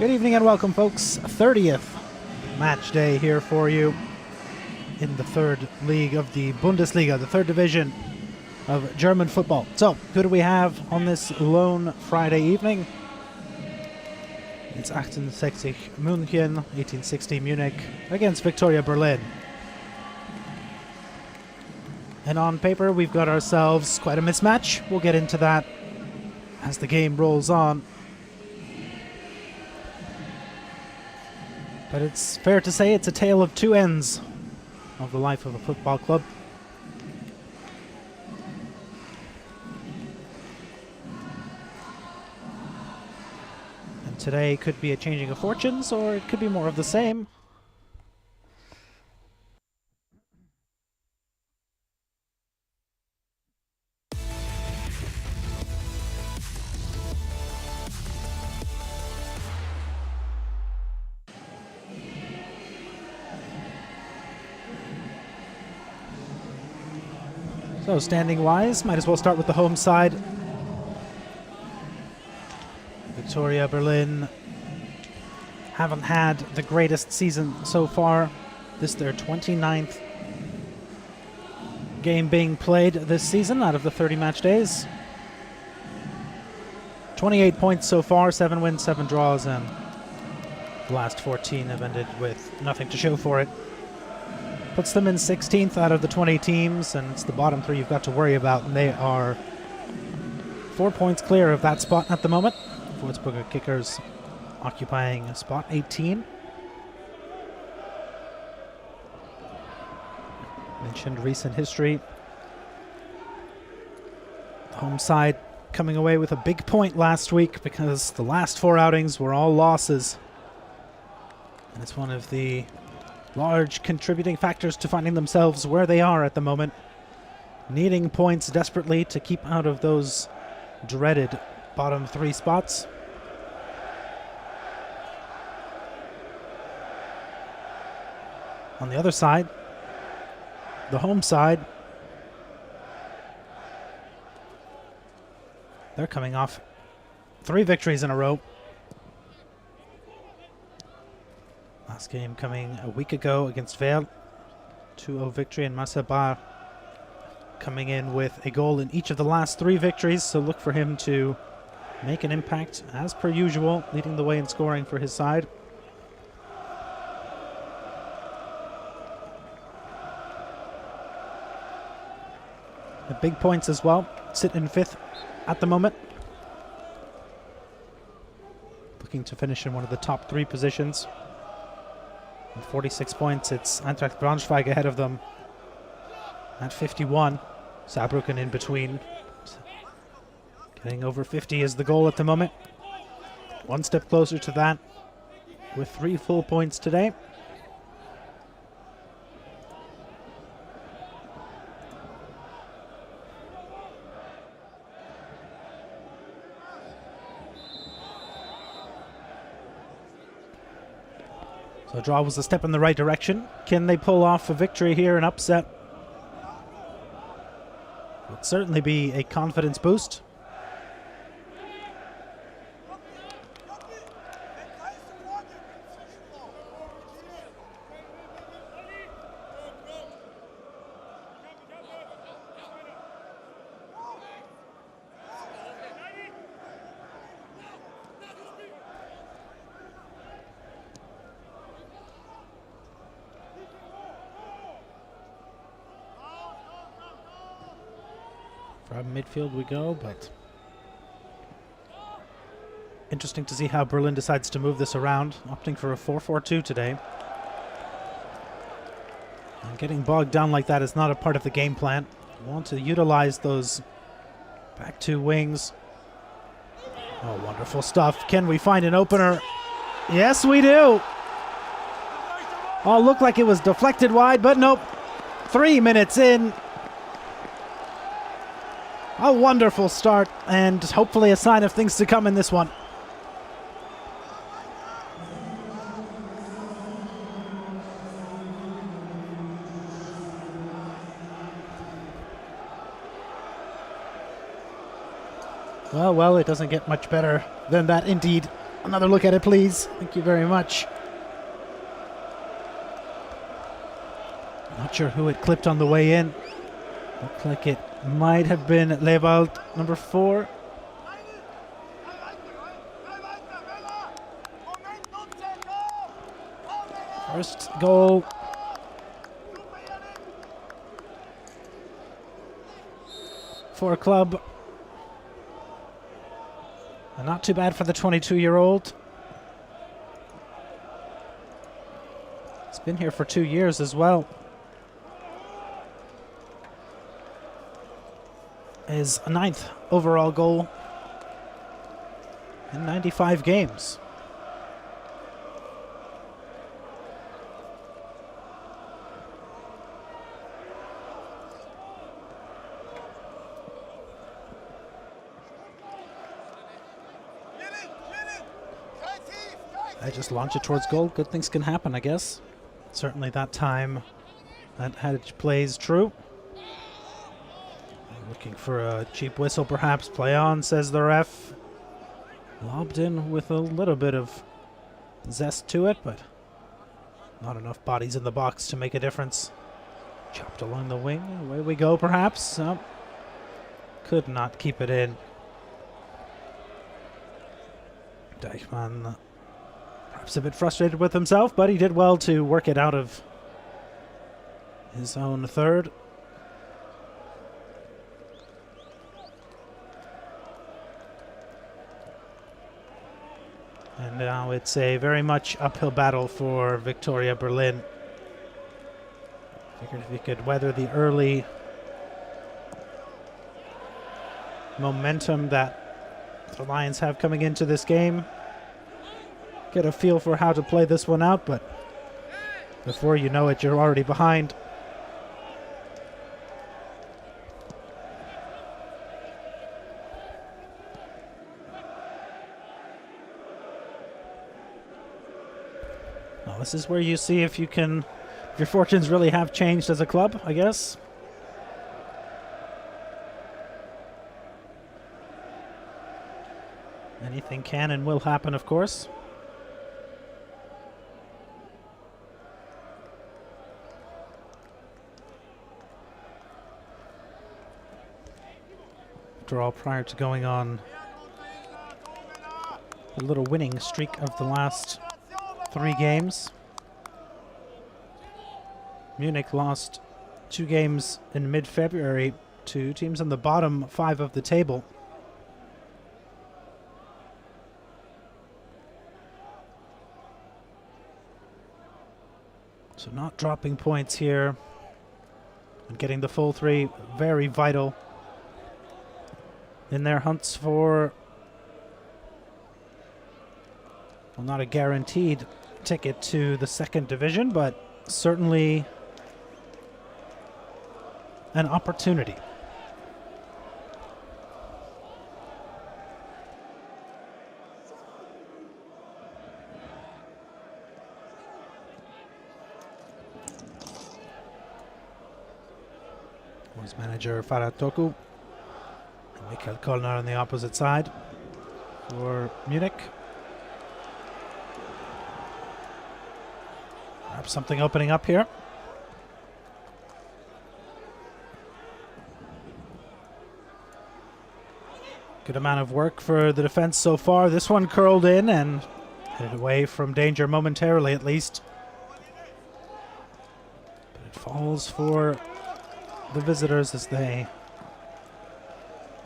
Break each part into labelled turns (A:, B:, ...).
A: Good evening and welcome, folks. 30th match day here for you in the third league of the Bundesliga, the third division of German football. So, who do we have on this lone Friday evening? It's 1860 München, 1860 Munich against Victoria Berlin. And on paper, we've got ourselves quite a mismatch. We'll get into that as the game rolls on. But it's fair to say it's a tale of two ends of the life of a football club. And today could be a changing of fortunes, or it could be more of the same. So standing-wise, might as well start with the home side. Victoria Berlin haven't had the greatest season so far. This is their 29th game being played this season out of the 30 match days. 28 points so far, 7 wins, 7 draws, and the last 14 have ended with nothing to show for it. Puts them in 16th out of the 20 teams, and it's the bottom three you've got to worry about, and they are 4 points clear of that spot at the moment. Würzburger Kickers occupying spot 18. Mentioned recent history. The home side coming away with a big point last week because the last 4 outings were all losses. And it's one of the large contributing factors to finding themselves where they are at the moment, needing points desperately to keep out of those dreaded bottom 3 spots. On the other side, the home side, they're coming off 3 victories in a row. Last game coming a week ago against Werl, 2-0 victory, and Massabar coming in with a goal in each of the last 3 victories, so look for him to make an impact as per usual, leading the way in scoring for his side. The big points as well, sit in 5th at the moment. Looking to finish in one of the top 3 positions. With 46 points, it's Eintracht Braunschweig ahead of them at 51. Saarbrücken in between. Getting over 50 is the goal at the moment. One step closer to that with 3 full points today. So a draw was a step in the right direction. Can they pull off a victory here, an upset? Would certainly be a confidence boost. From midfield we go, but interesting to see how Berlin decides to move this around, opting for a 4-4-2 today. And getting bogged down like that is not a part of the game plan. You want to utilize those back 2 wings. Oh, wonderful stuff. Can we find an opener? Yes, we do. Oh, looked like it was deflected wide, but nope. 3 minutes in. A wonderful start, and hopefully a sign of things to come in this one. Well, it doesn't get much better than that indeed. Another look at it, please. Thank you very much. Not sure who it clipped on the way in. Looked like it might have been Lewald, number 4. First goal for a club. And not too bad for the 22-year-old. He's been here for 2 years as well. His 9th overall goal in 95 games. I just launch it towards goal. Good things can happen, I guess. Certainly that time that Hadich plays true. Looking for a cheap whistle, perhaps. Play on, says the ref. Lobbed in with a little bit of zest to it, but not enough bodies in the box to make a difference. Chopped along the wing. Away we go, perhaps. Oh, could not keep it in. Deichmann perhaps a bit frustrated with himself, but he did well to work it out of his own third. And now it's a very much uphill battle for Victoria Berlin. Figured if he could weather the early momentum that the Lions have coming into this game, get a feel for how to play this one out, but before you know it, you're already behind. Well, this is where you see if your fortunes really have changed as a club, I guess. Anything can and will happen, of course. After all, prior to going on a little winning streak of the last 3 games, Munich lost 2 games in mid-February to teams in the bottom 5 of the table. So not dropping points here and getting the full 3, very vital in their hunts for, well, not a guaranteed ticket to the 2nd division, but certainly an opportunity. Was manager Farhad Toku and Michael Kollner on the opposite side for Munich. Perhaps something opening up here. Good amount of work for the defense so far. This one curled in and headed away from danger momentarily, at least. But it falls for the visitors as they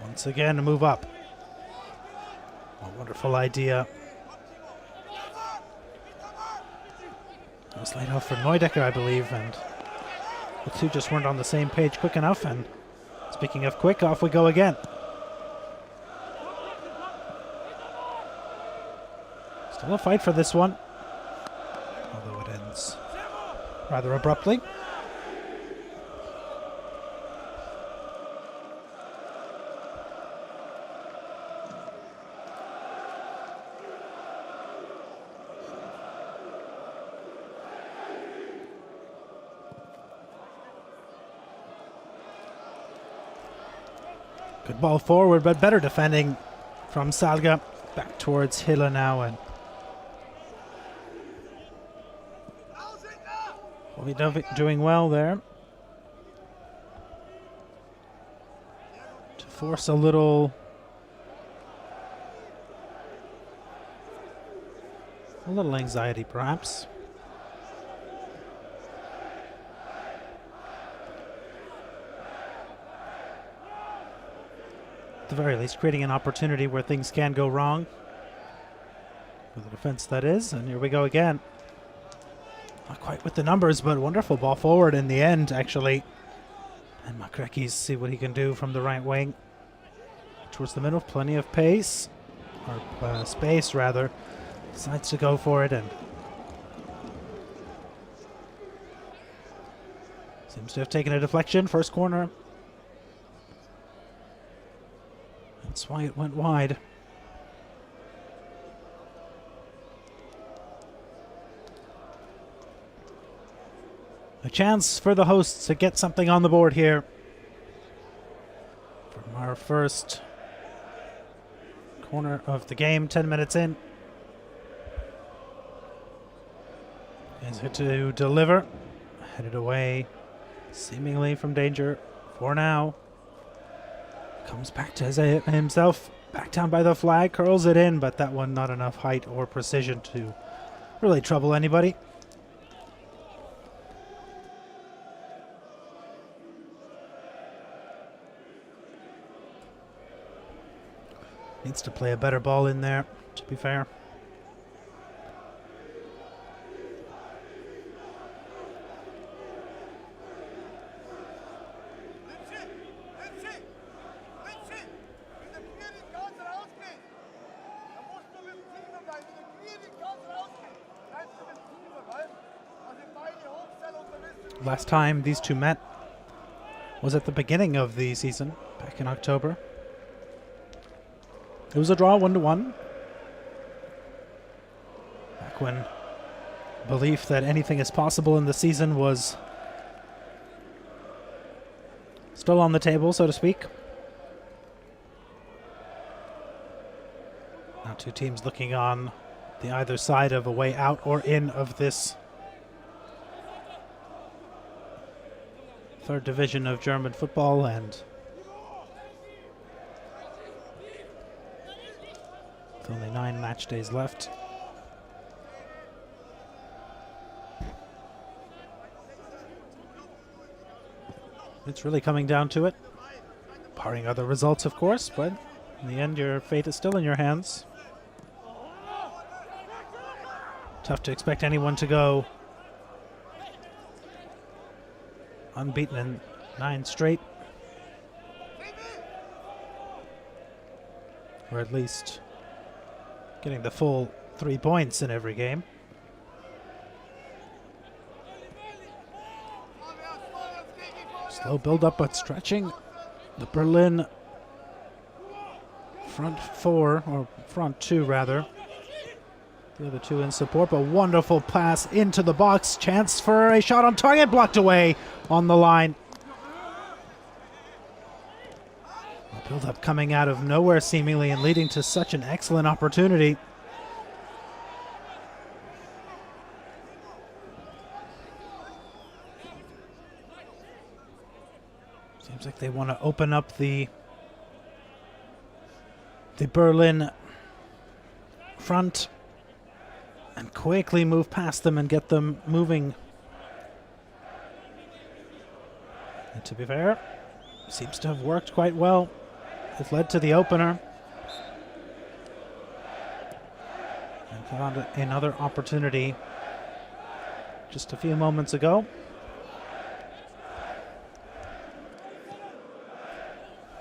A: once again move up. A wonderful idea. It was laid off for Neudecker, I believe, and the two just weren't on the same page quick enough. And speaking of quick, off we go again. Still a fight for this one, although it ends rather abruptly. Good ball forward, but better defending from Salga. Back towards Hille now, and Bobby doing well there to force a little anxiety, perhaps. At the very least, creating an opportunity where things can go wrong. For the defense, that is. And here we go again. Not quite with the numbers, but wonderful ball forward in the end, actually. And Makrekis see what he can do from the right wing. Towards the middle, plenty of pace. Or space, rather. Decides to go for it and seems to have taken a deflection. First corner. That's why it went wide. A chance for the hosts to get something on the board here from our first corner of the game, 10 minutes in. Is it to deliver? Headed away, seemingly from danger for now. Comes back to himself, back down by the flag, curls it in, but that one not enough height or precision to really trouble anybody. Needs to play a better ball in there, to be fair. Last time these two met was at the beginning of the season, back in October. It was a draw, 1-1. Back when belief that anything is possible in the season was still on the table, so to speak. Now two teams looking on the either side of a way out or in of this third division of German football, and with only 9 match days left. It's really coming down to it, barring other results, of course, but in the end your fate is still in your hands. Tough to expect anyone to go unbeaten in 9 straight, or at least getting the full 3 points in every game. Slow build up but stretching. The Berlin front 4, or front 2 rather. The other 2 in support, but wonderful pass into the box. Chance for a shot on target, blocked away on the line. A build-up coming out of nowhere seemingly and leading to such an excellent opportunity. Seems like they want to open up the Berlin front and quickly move past them and get them moving. And to be fair, seems to have worked quite well. It led to the opener. And found another opportunity just a few moments ago.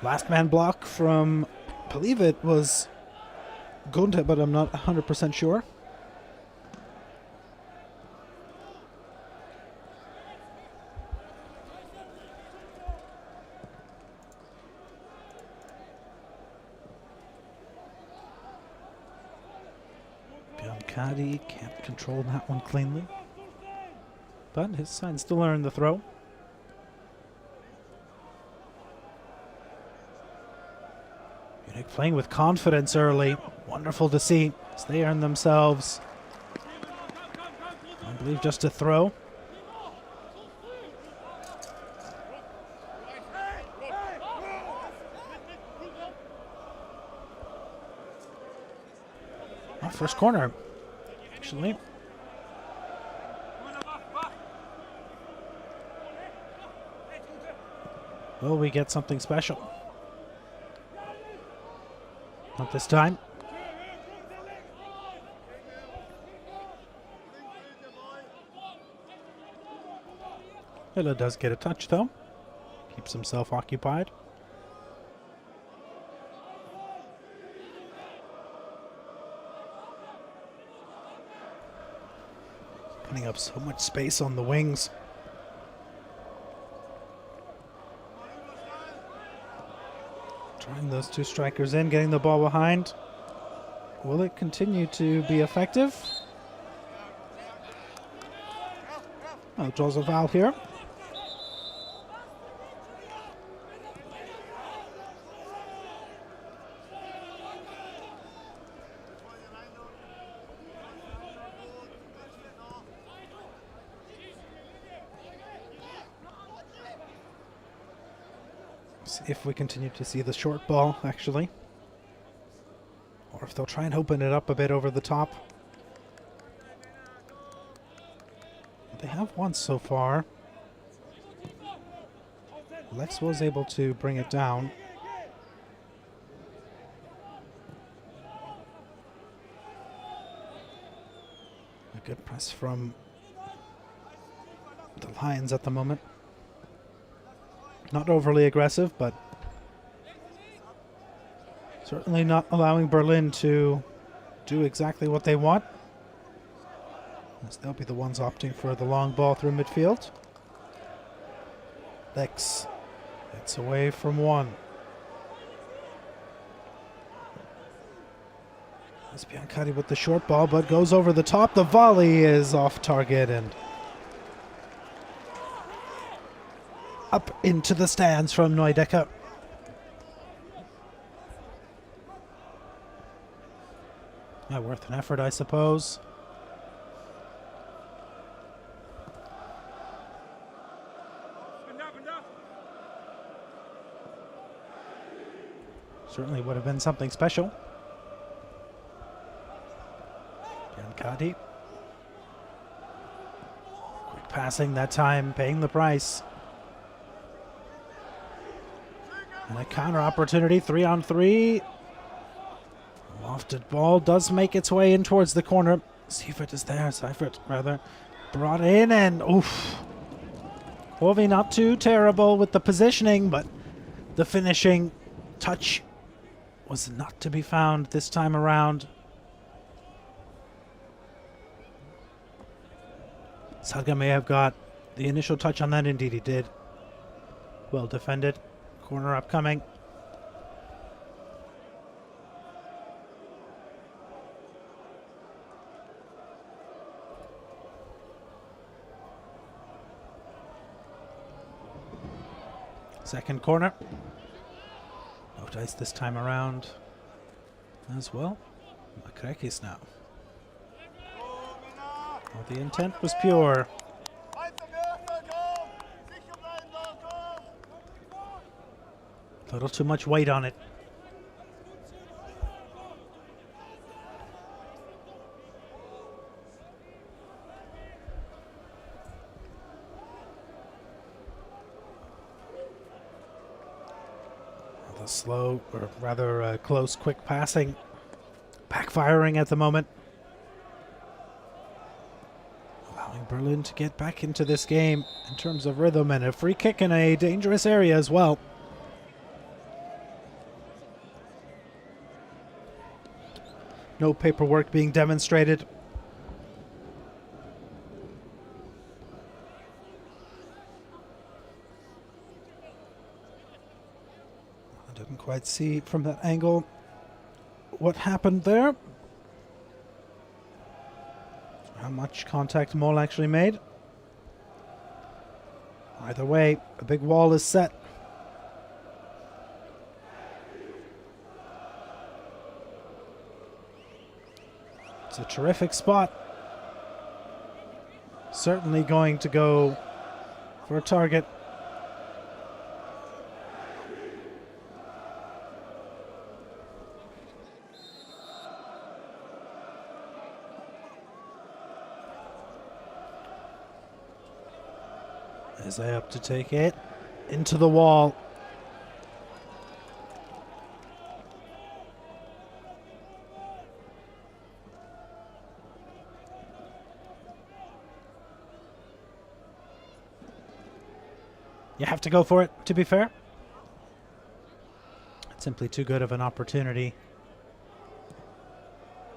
A: Last man block from, I believe it was Gunther, but I'm not 100% sure. Biancardi can't control that one cleanly, but his side still earned the throw. Munich playing with confidence early. Wonderful to see as they earn themselves, I believe, just a throw. first corner, actually. Will we get something special? Not this time. Hilla does get a touch, though. Keeps himself occupied. Putting up so much space on the wings. Drawing those two strikers in, getting the ball behind. Will it continue to be effective? Oh, draws a foul here. See if we continue to see the short ball, actually. Or if they'll try and open it up a bit over the top. They have once so far. Lex was able to bring it down. A good press from the Lions at the moment. Not overly aggressive, but certainly not allowing Berlin to do exactly what they want, as they'll be the ones opting for the long ball through midfield. Lex gets away from one. That's Biancardi with the short ball, but goes over the top. The volley is off target and up into the stands from Neudecker. Not worth an effort, I suppose. Certainly would have been something special. Biancardi. Quick passing that time, paying the price. And a counter opportunity, 3-on-3. Lofted ball does make its way in towards the corner. Seifert is there, Seifert rather. Brought in and oof. Hovey not too terrible with the positioning, but the finishing touch was not to be found this time around. Salga may have got the initial touch on that, indeed he did. Well defended. Corner upcoming. Second corner. No dice this time around as well. Makrekis now. Well, the intent was pure. A little too much weight on it. The slow, or rather close, quick passing, backfiring at the moment. Allowing Berlin to get back into this game in terms of rhythm, and a free kick in a dangerous area as well. No paperwork being demonstrated. I didn't quite see from that angle what happened there. How much contact Moll actually made. Either way, a big wall is set. It's a terrific spot. Certainly going to go for a target. As they up to take it into the wall. You have to go for it, to be fair. It's simply too good of an opportunity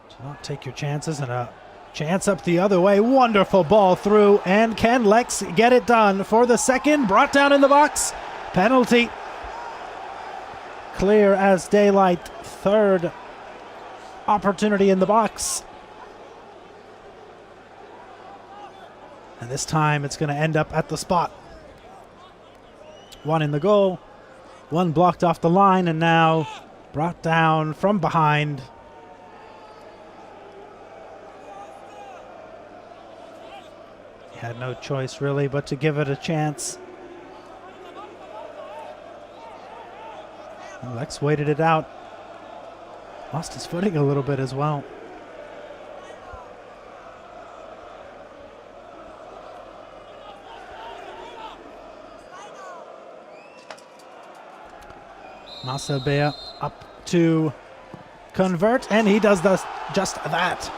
A: to not take your chances, and a chance up the other way. Wonderful ball through, and can Lex get it done for the second? Brought down in the box. Penalty. Clear as daylight. Third opportunity in the box. And this time it's going to end up at the spot. One in the goal, one blocked off the line, and now brought down from behind. He had no choice really but to give it a chance. And Lex waited it out. Lost his footing a little bit as well. Masabea up to convert, and he does just that.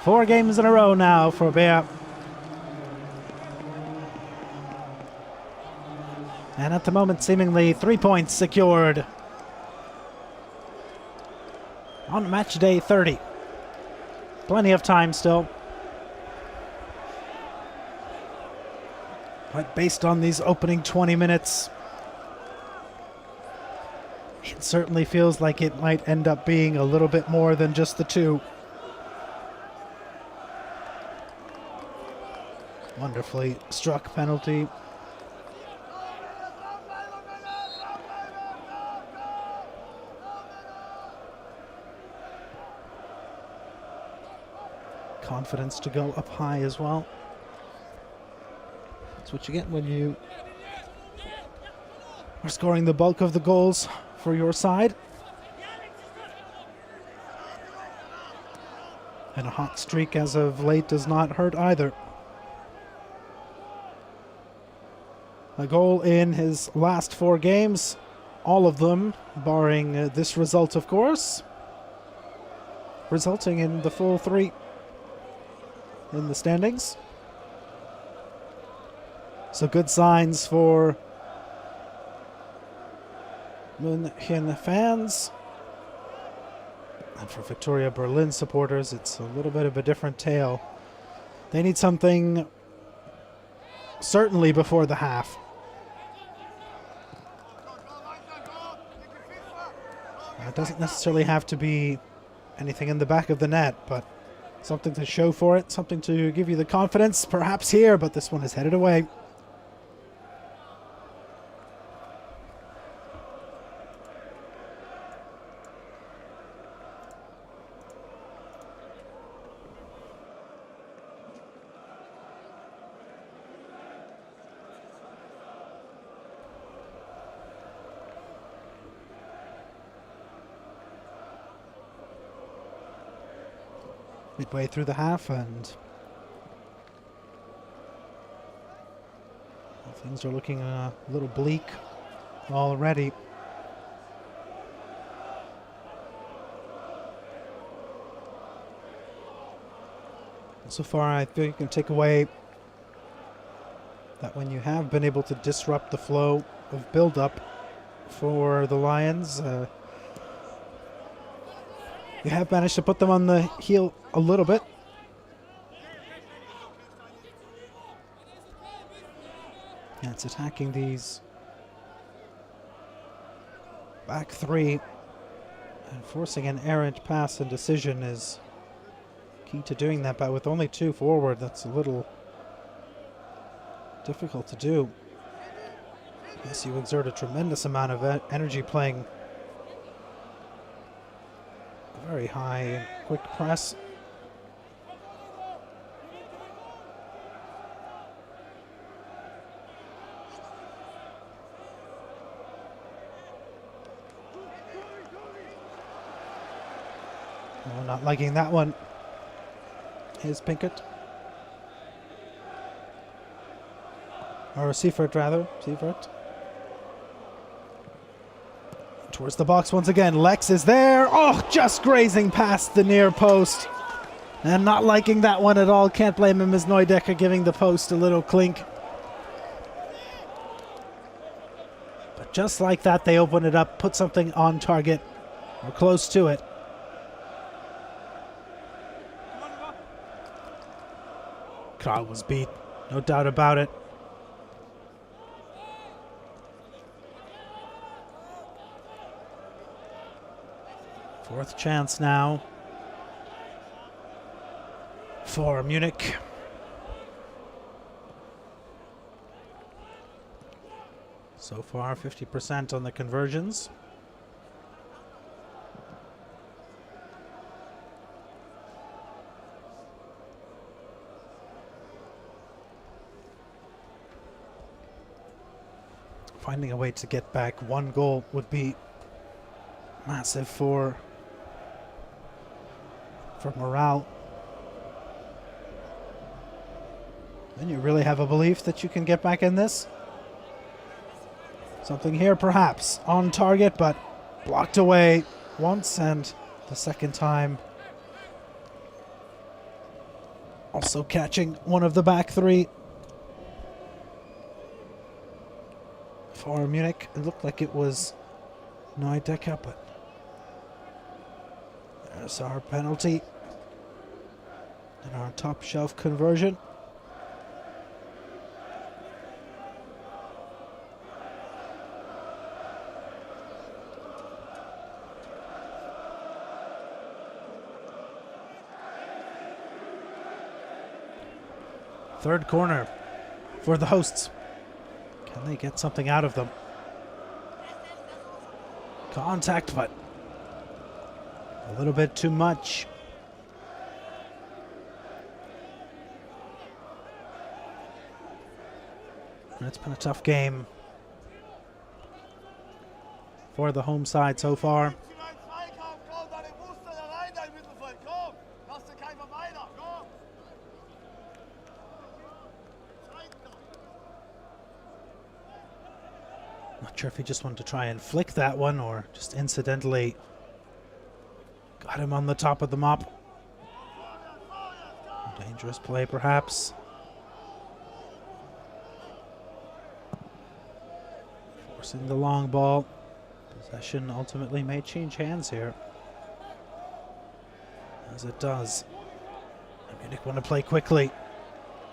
A: 4 games in a row now for Bea. And at the moment, seemingly 3 points secured on match day 30. Plenty of time still. But based on these opening 20 minutes, it certainly feels like it might end up being a little bit more than just the 2. Wonderfully struck penalty. Confidence to go up high as well. That's what you get when you are scoring the bulk of the goals for your side. And a hot streak as of late does not hurt either. A goal in his last 4 games, all of them, barring this result of course, resulting in the full 3 in the standings. So good signs for München fans. And for Victoria Berlin supporters, it's a little bit of a different tale. They need something certainly before the half. It doesn't necessarily have to be anything in the back of the net, but something to show for it, something to give you the confidence, perhaps here, but this one is headed away. Midway through the half, and things are looking a little bleak already. So far, I think you can take away that when you have been able to disrupt the flow of build-up for the Lions, you have managed to put them on the heel a little bit. And it's attacking these back 3, and forcing an errant pass and decision is key to doing that, but with only 2 forward, that's a little difficult to do. Yes, you exert a tremendous amount of energy playing a very high, quick press. Oh, not liking that one is Pinkett. Or Seifert, rather. Seifert. Towards the box once again. Lex is there. Oh, just grazing past the near post. And not liking that one at all. Can't blame him as Neudecker giving the post a little clink. But just like that, they open it up, put something on target, or close to it. Carl was beat, no doubt about it. Fourth chance now for Munich. So far, 50% on the conversions. Finding a way to get back one goal would be massive for morale. And you really have a belief that you can get back in this? Something here perhaps on target, but blocked away once, and the second time also catching one of the back three for Munich. It looked like it was Neudecker, but there's our penalty and our top shelf conversion. Third corner for the hosts. Can they get something out of them? Contact, but a little bit too much. And it's been a tough game for the home side so far. Not sure if he just wanted to try and flick that one or just incidentally got him on the top of the mop. Dangerous play, perhaps. Forcing the long ball. Possession ultimately may change hands here, as it does. Munich want to play quickly.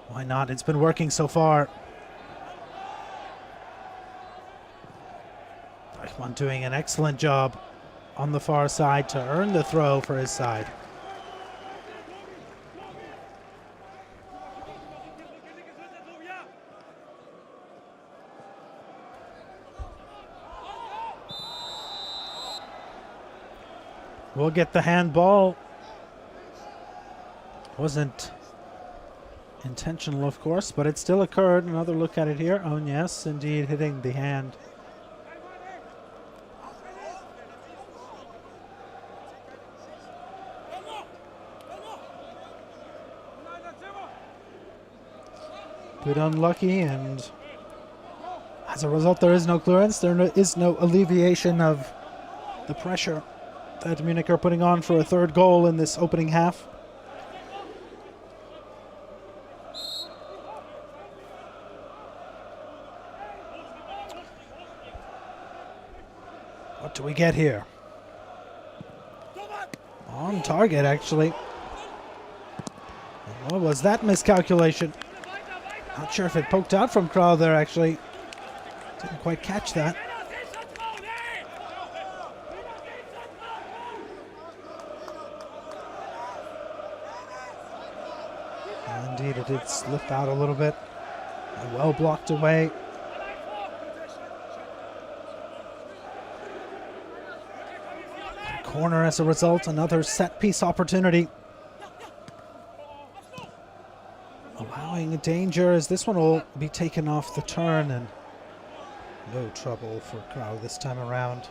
A: Why not? It's been working so far. Eichmann doing an excellent job on the far side to earn the throw for his side. We'll get the handball. Wasn't intentional, of course, but it still occurred. Another look at it here. Oh, yes, indeed, hitting the hand. Bit unlucky, and as a result, there is no clearance. There is no alleviation of the pressure that Munich are putting on for a third goal in this opening half. What do we get here? On target, actually. What was that miscalculation? Not sure if it poked out from Kral there, actually. Didn't quite catch that. Indeed, it did slip out a little bit. Well blocked away. Corner as a result, another set piece opportunity. Allowing a danger as this one will be taken off the turn, and no trouble for Kral this time around.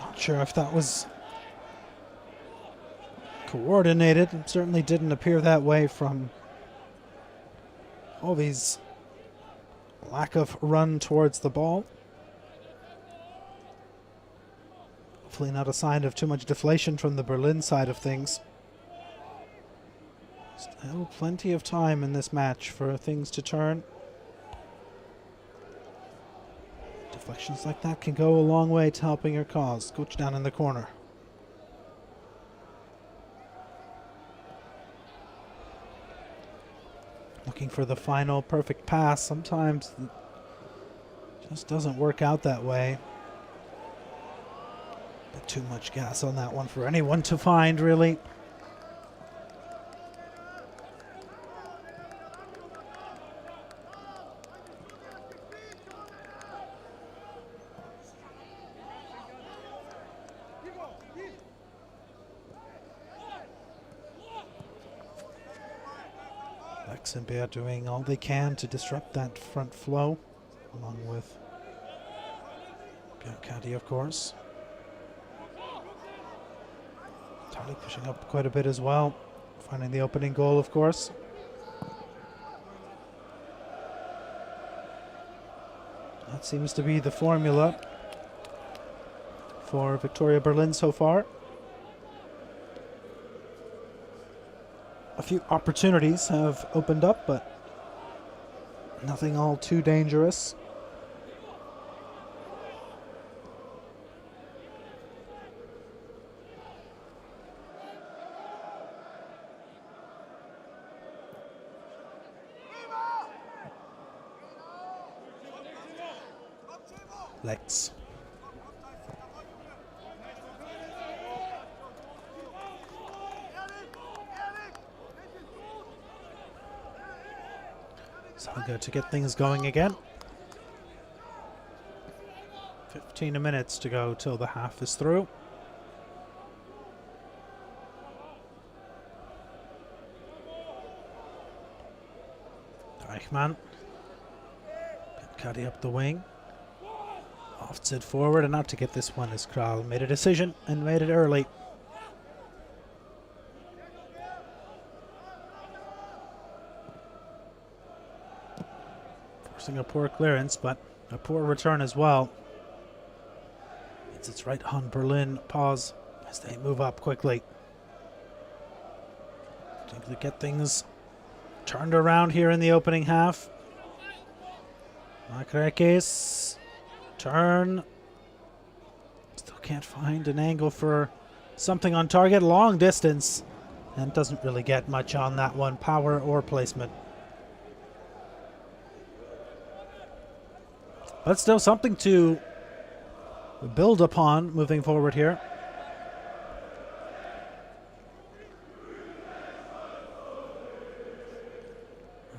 A: Not sure if that was coordinated. It certainly didn't appear that way from Ovi's lack of run towards the ball. Hopefully not a sign of too much deflation from the Berlin side of things. Still plenty of time in this match for things to turn. Deflections like that can go a long way to helping your cause. Coach down in the corner. Looking for the final perfect pass. Sometimes it just doesn't work out that way. But too much gas on that one for anyone to find, really. Luxembourg doing all they can to disrupt that front flow, along with Caddy, of course. Tali pushing up quite a bit as well, finding the opening goal, of course. That seems to be the formula for Victoria Berlin so far. A few opportunities have opened up, but nothing all too dangerous. Lex. Salga to get things going again. 15 minutes to go till the half is through. Deichmann. Caddy up the wing. Offs it forward, and out to get this one as Kral made a decision and made it early. Forcing a poor clearance, but a poor return as well. It's right on Berlin. Pause as they move up quickly. To get things turned around here in the opening half. Makrekis. Turn. Still can't find an angle for something on target. Long distance. And doesn't really get much on that one. Power or placement. But still something to build upon moving forward here.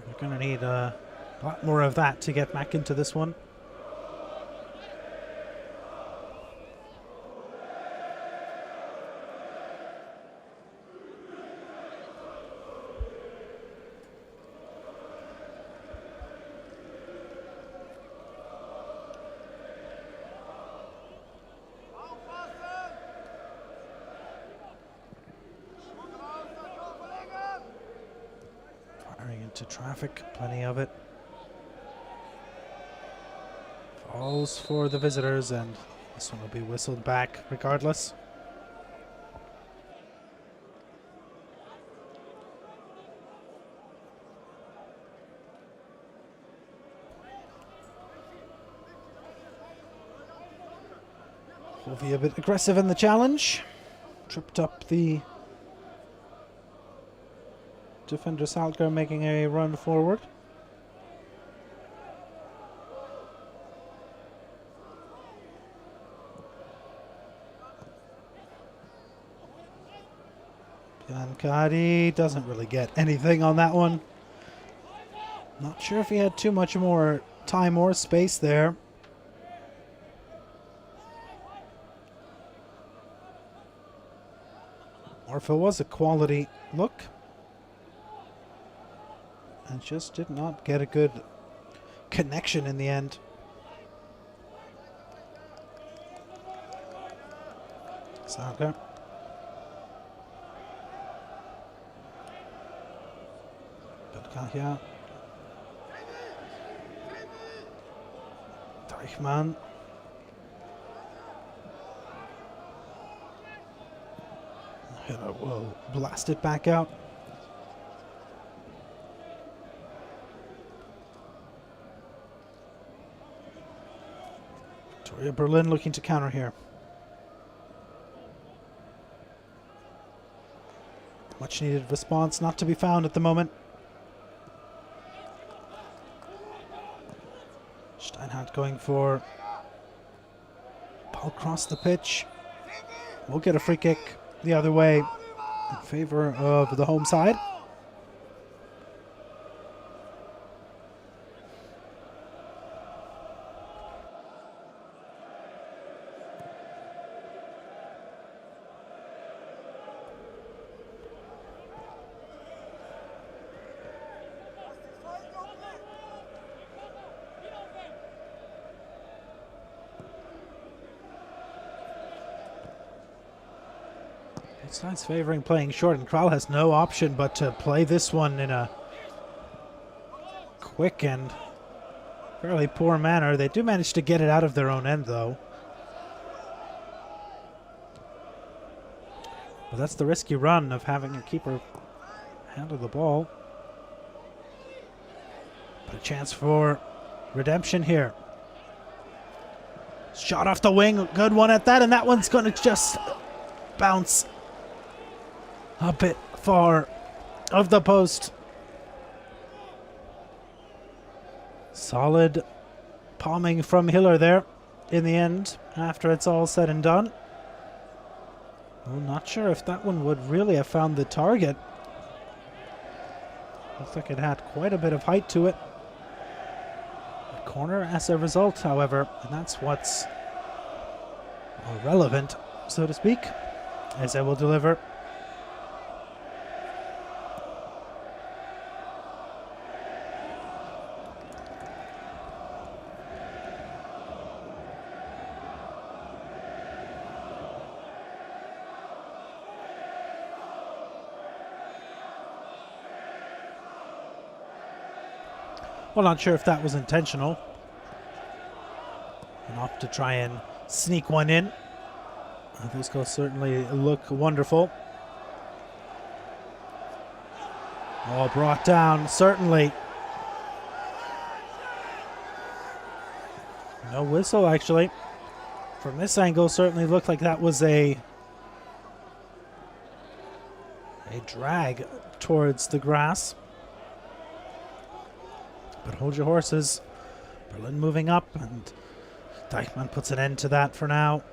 A: We're going to need a lot more of that to get back into this one. Into traffic, plenty of it. Falls for the visitors, and this one will be whistled back regardless. Will be a bit aggressive in the challenge. Tripped up the defender Salgar, making a run forward. Biancardi doesn't really get anything on that one. Not sure if he had too much more time or space there. Or if it was a quality look. And just did not get a good connection in the end. Saka. Belkahia. Teichmann. Hiller will blast it back out. Victoria Berlin looking to counter here. Much needed response not to be found at the moment. Steinhardt going for ball across the pitch. We'll get a free kick the other way in favor of the home side. Both sides favoring playing short, and Kral has no option but to play this one in a quick and fairly poor manner. They do manage to get it out of their own end, though. But that's the risky run of having a keeper handle the ball. But a chance for redemption here. Shot off the wing, good one at that, and that one's going to just bounce a bit far of the post. Solid palming from Hiller there in the end after it's all said and done. Well, not sure if that one would really have found the target. Looks like it had quite a bit of height to it. A corner as a result, however, and that's what's relevant, so to speak, as I will deliver. Well, not sure if that was intentional. Enough to try and sneak one in. Those goals certainly look wonderful. Oh, brought down, certainly. No whistle, actually. From this angle, certainly looked like that was a drag towards the grass. But hold your horses. Berlin moving up, and Deichmann puts an end to that for now.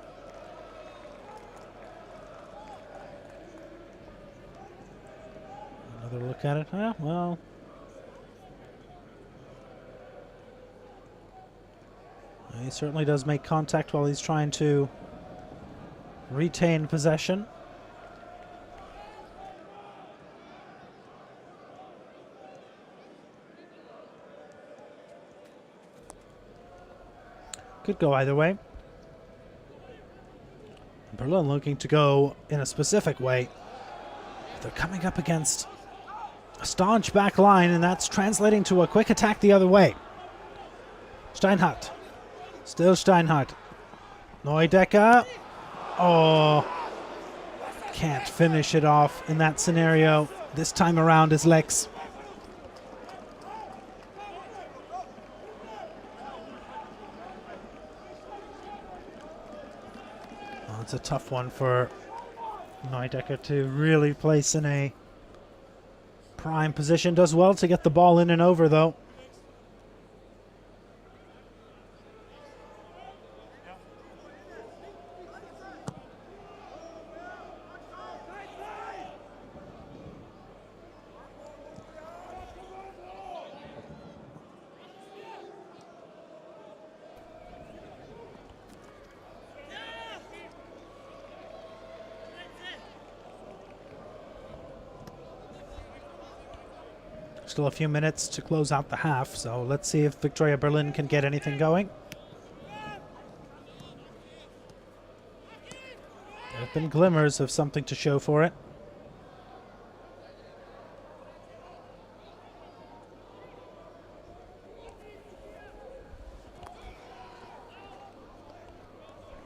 A: Another look at it. Well. He certainly does make contact while he's trying to retain possession. Could go either way. Berlin looking to go in a specific way. They're coming up against a staunch back line, and that's translating to a quick attack the other way. Steinhardt. Still Steinhardt. Neudecker. Oh. Can't finish it off in that scenario. This time around is Lex. It's a tough one for Neudecker to really place in a prime position. Does well to get the ball in and over, though. Still a few minutes to close out the half, so let's see if Victoria Berlin can get anything going. been glimmers of something to show for it.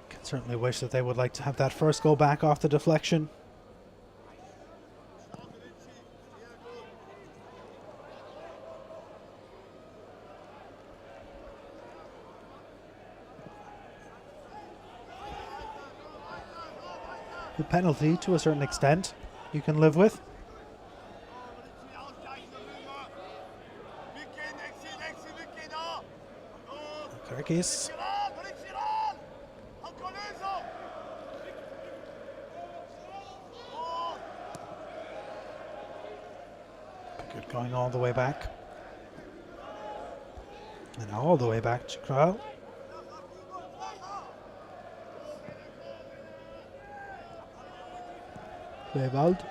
A: Can certainly wish that they would like to have that first goal back off the deflection. The penalty, to a certain extent, you can live with. Kirkis. Good, going all the way back. And all the way back to Kral. Wewald.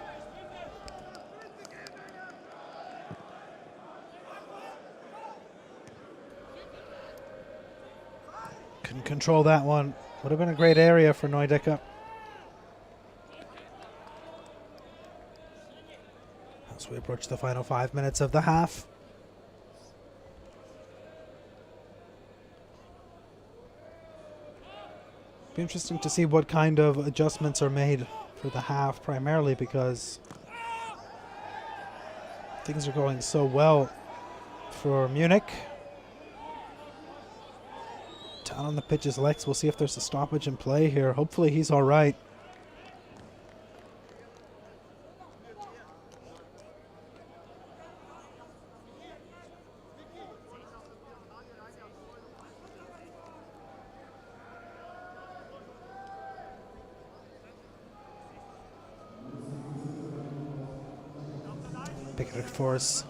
A: Couldn't control that one. Would have been a great area for Neudecker. As we approach the final 5 minutes of the half. Be interesting to see what kind of adjustments are made for the half, primarily because things are going so well for Munich. Down on the pitch is Lex. We'll see if there's a stoppage in play here. Hopefully he's all right. Pickard force.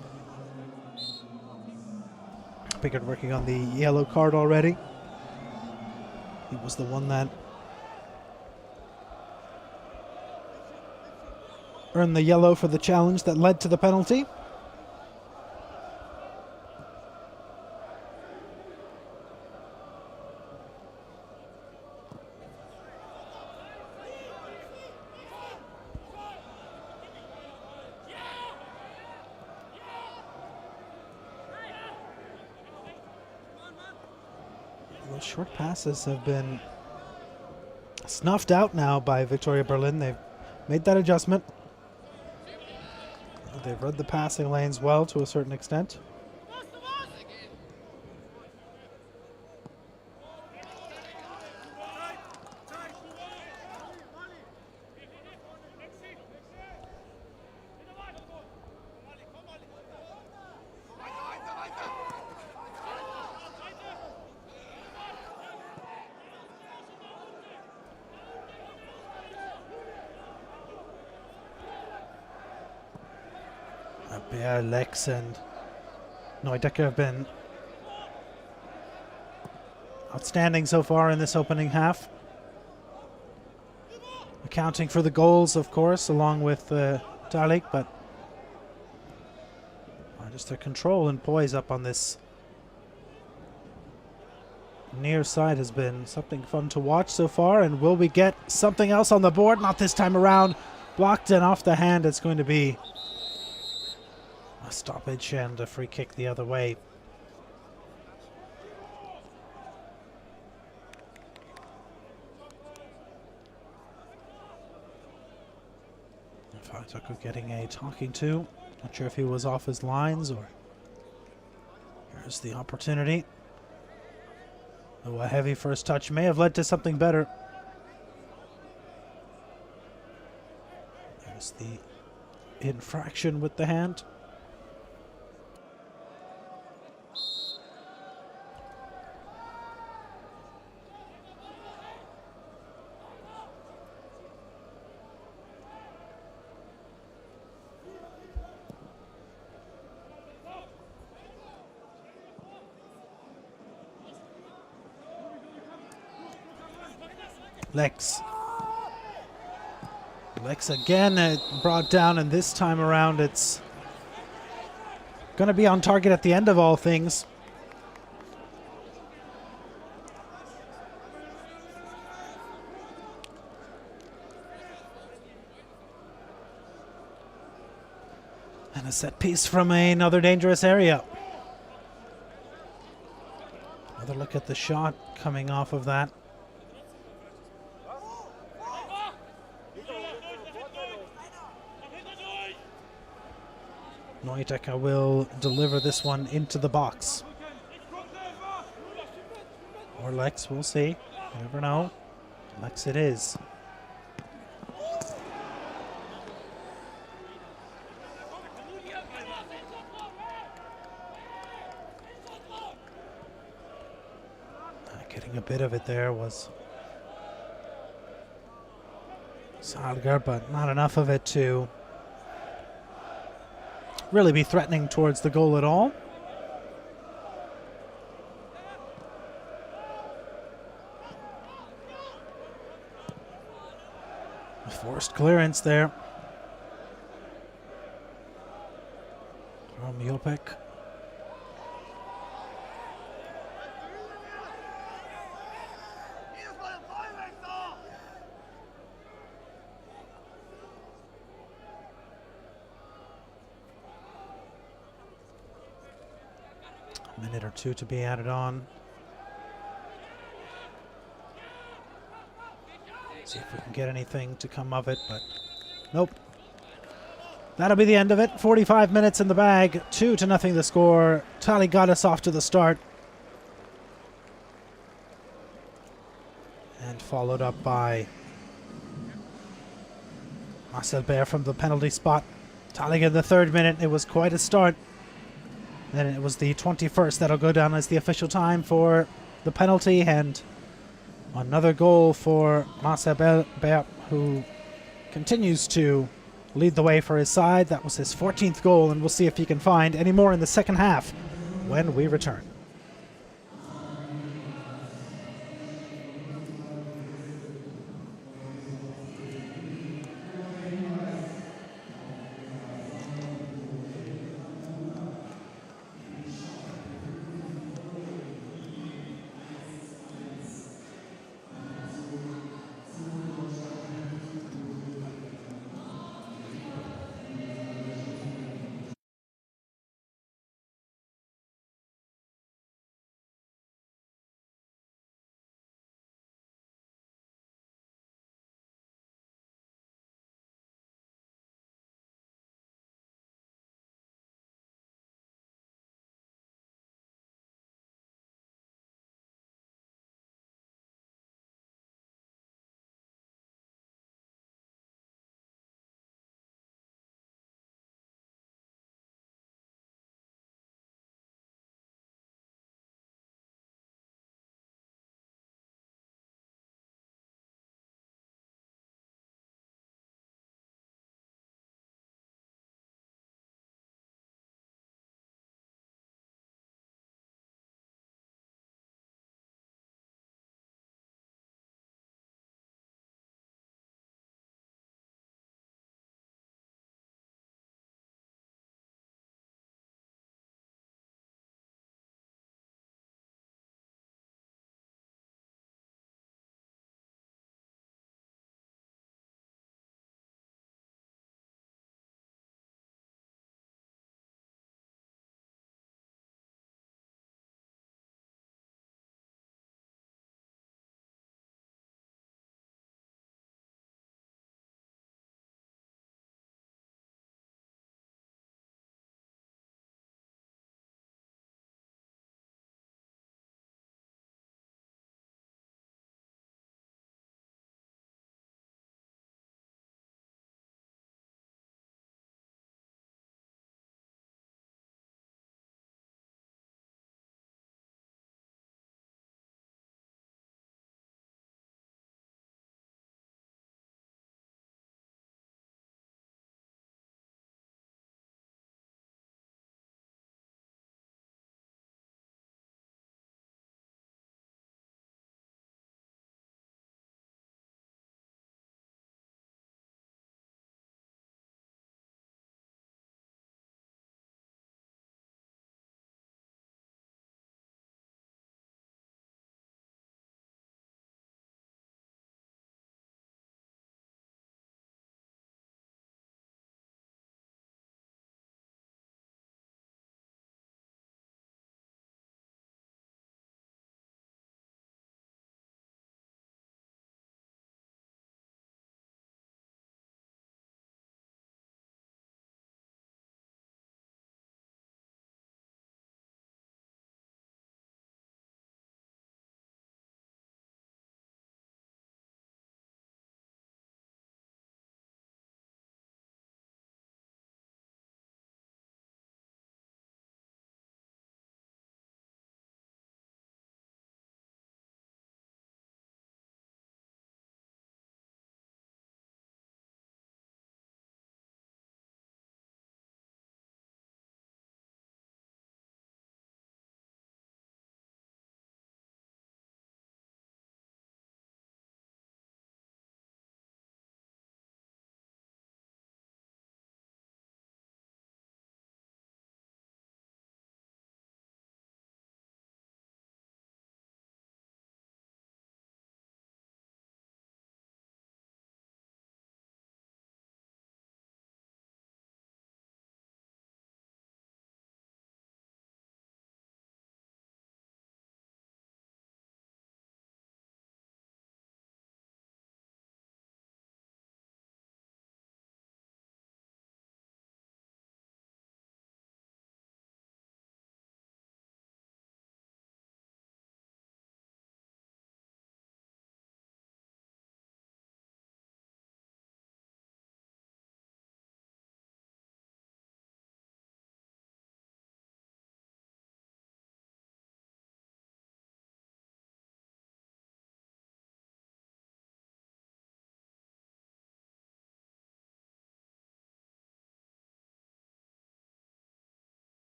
A: Pickard working on the yellow card already. He was the one that earned the yellow for the challenge that led to the penalty. Those short passes have been snuffed out now by Victoria Berlin. They've made that adjustment. They've read the passing lanes well to a certain extent. Yeah, Lex and Neudecker have been outstanding so far in this opening half. Accounting for the goals, of course, along with Dalik, but just their control and poise up on this near side has been something fun to watch so far. And will we get something else on the board? Not this time around. Blocked and off the hand. It's going to be a stoppage and a free kick the other way. Faituku getting a talking to. Not sure if he was off his lines or here's the opportunity. Oh, a heavy first touch may have led to something better. There's the infraction with the hand. Lex again brought down, and this time around it's going to be on target at the end of all things. A set piece from another dangerous area. Another look at the shot coming off of that. Neudecker will deliver this one into the box. Or Lex, we'll see. You never know. Lex it is. Getting a bit of it there was Salger, but not enough of it to really be threatening towards the goal at all. A forced clearance there from Jopek. A minute or two to be added on. See if we can get anything to come of it, but nope. That'll be the end of it. 45 minutes in the bag. 2-0 the score. Tally got us off to the start. And followed up by Marcel Baer from the penalty spot. Tally in the 3rd minute. It was quite a start. Then it was the 21st that'll go down as the official time for the penalty, and another goal for Marcel Baer, who continues to lead the way for his side. That was his 14th goal, and we'll see if he can find any more in the second half when we return.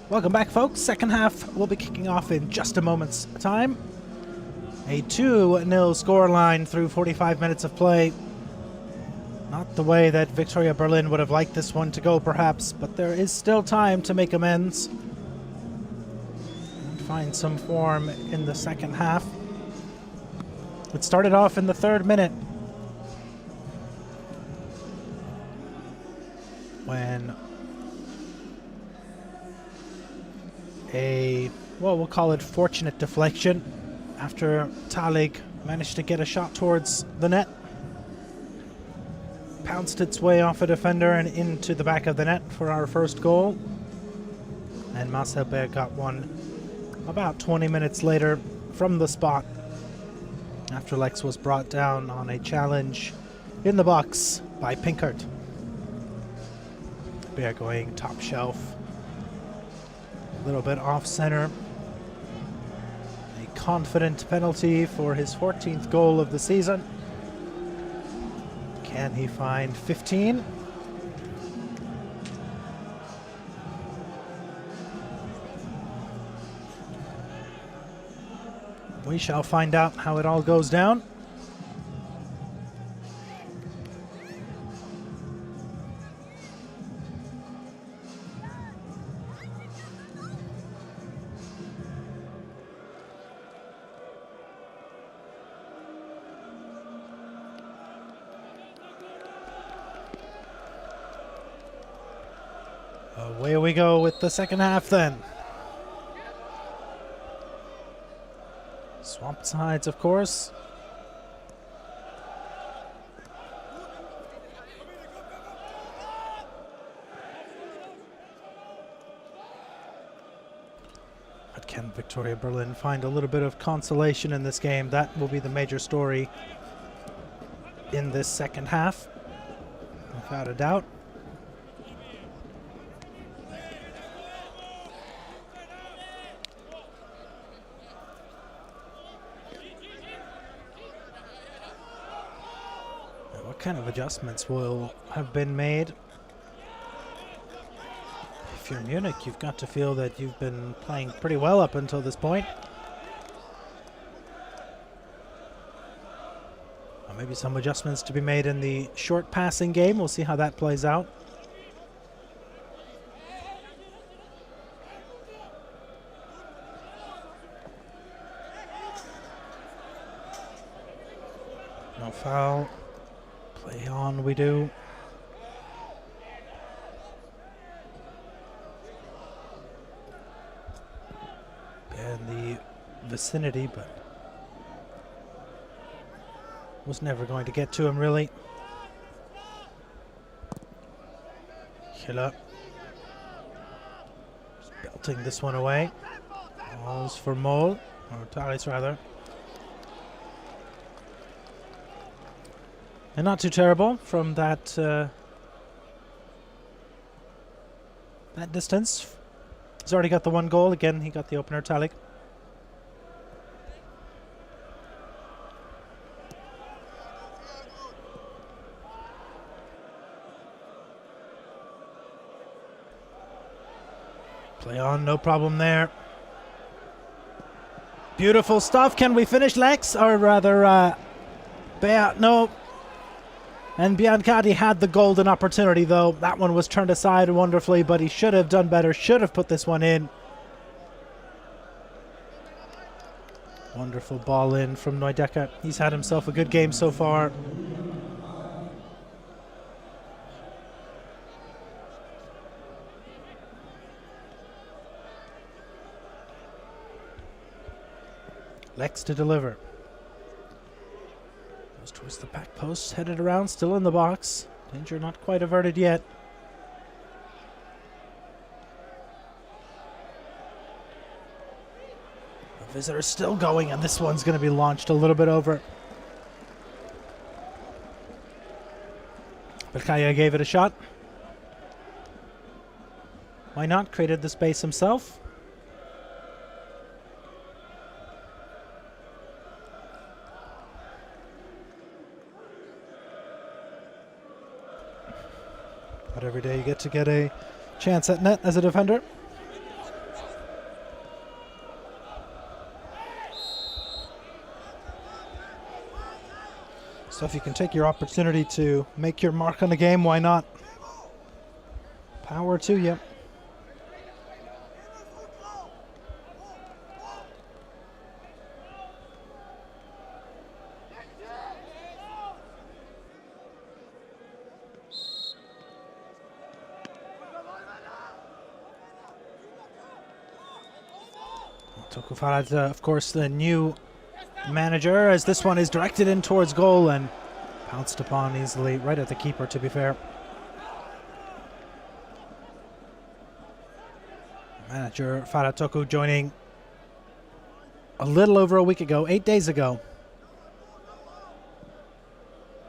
A: Welcome back, folks. Second half will be kicking off in just a moment's time. A 2-0 scoreline through 45 minutes of play. Not the way that Victoria Berlin would have liked this one to go, perhaps, but there is still time to make amends and find some form in the second half. It started off in the 3rd minute when we'll call it fortunate deflection after Talig managed to get a shot towards the net. Pounced its way off a defender and into the back of the net for our first goal. And Masselberg got one about 20 minutes later from the spot after Lex was brought down on a challenge in the box by Pinkert. We are going top shelf. A little bit off center. A confident penalty for his 14th goal of the season. Can he find 15? We shall find out how it all goes down. Away we go with the second half then. Swamp sides, of course. But can Victoria Berlin find a little bit of consolation in this game? That will be the major story in this second half, without a doubt. What kind of adjustments will have been made? If you're Munich, you've got to feel that you've been playing pretty well up until this point. Or maybe some adjustments to be made in the short passing game. We'll see how that plays out. No foul. Play on we do. In the vicinity, but was never going to get to him really. Hiller belting this one away. Balls for Mol, or Talis rather. And not too terrible from that that distance. He's already got the one goal. Again, he got the opener, Talik. Play on, no problem there. Beautiful stuff. Can we finish, Lex? Or rather, no. And Biancardi had the golden opportunity, though. That one was turned aside wonderfully, but he should have done better, should have put this one in. Wonderful ball in from Neudecker. He's had himself a good game so far. Lex to deliver. Towards the back post, headed around, still in the box. Danger not quite averted yet. The visitor's still going, and this one's going to be launched a little bit over. Belkaya gave it a shot. Why not? Created the space himself. But every day you get to get a chance at net as a defender. So if you can take your opportunity to make your mark on the game, why not? Power to you. Toko Farad, of course, the new manager, as this one is directed in towards goal and pounced upon easily, right at the keeper, to be fair. Manager Farad Toko joining a little over a week ago, 8 days ago,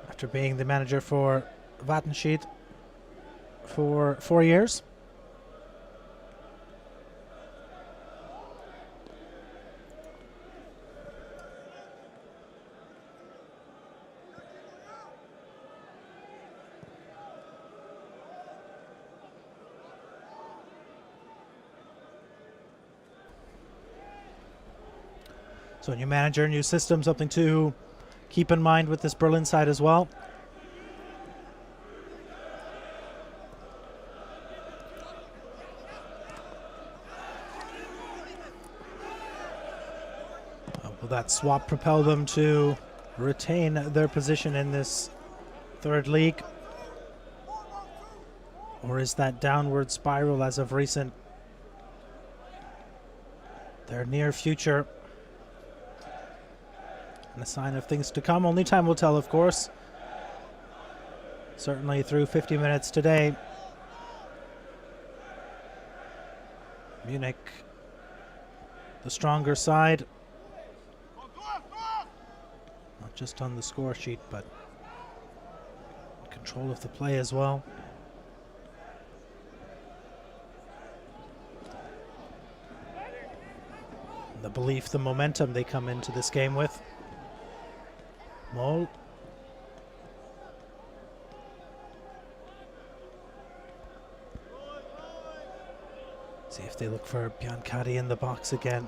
A: after being the manager for Wattenschied for 4 years. So new manager, new system, something to keep in mind with this Berlin side as well. Will that swap propel them to retain their position in this third league? Or is that downward spiral as of recent their near future and a sign of things to come? Only time will tell, of course. Certainly through 50 minutes today. Munich, the stronger side. Not just on the score sheet, but control of the play as well. And the belief, the momentum they come into this game with. Moll. See if they look for Biancardi in the box again.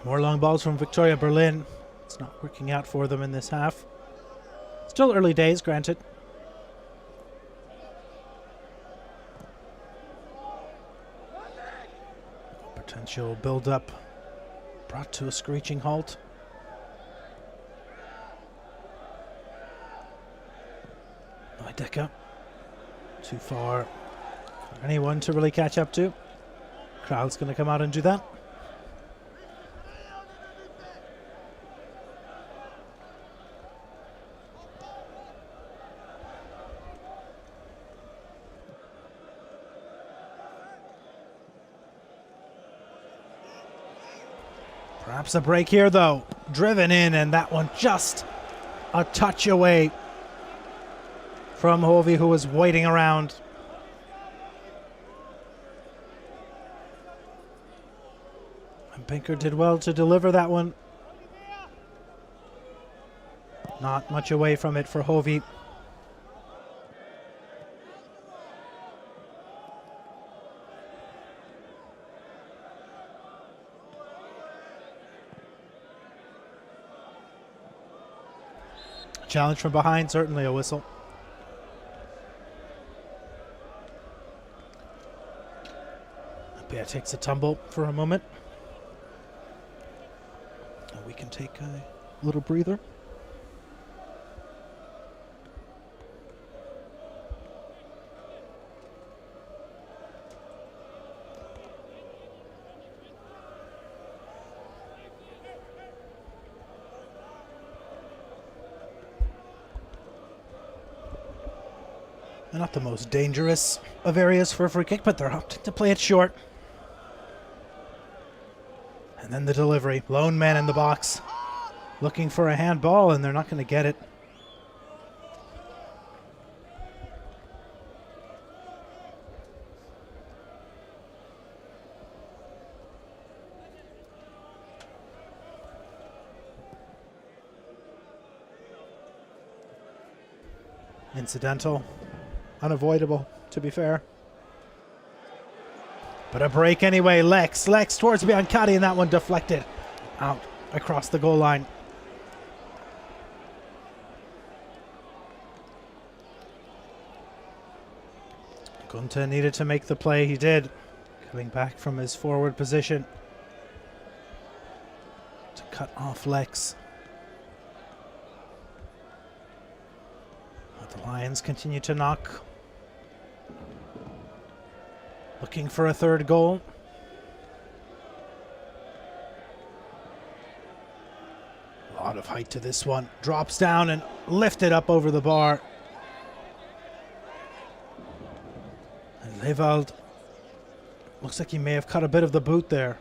A: More long balls from Victoria Berlin. It's not working out for them in this half. Still early days, granted. Potential build-up brought to a screeching halt. Neudecker. Too far for anyone to really catch up to. Crowd's going to come out and do that. Perhaps a break here, though. Driven in, and that one just a touch away from Hovey, who was waiting around. And Pinker did well to deliver that one. Not much away from it for Hovey. Challenge from behind, certainly a whistle. Bear takes a tumble for a moment. And we can take a little breather. They're not the most dangerous of areas for a free kick, but they're opting to play it short. And then the delivery. Lone man in the box. Looking for a handball, and they're not going to get it. Incidental. unavoidable, to be fair. But a break anyway. Lex towards Biancotti, and that one deflected out across the goal line. Gunta needed to make the play. He did. Coming back from his forward position to cut off Lex. But the Lions continue to knock. Looking for a third goal. A lot of height to this one. Drops down and lifted up over the bar. And Lewald looks like he may have cut a bit of the boot there.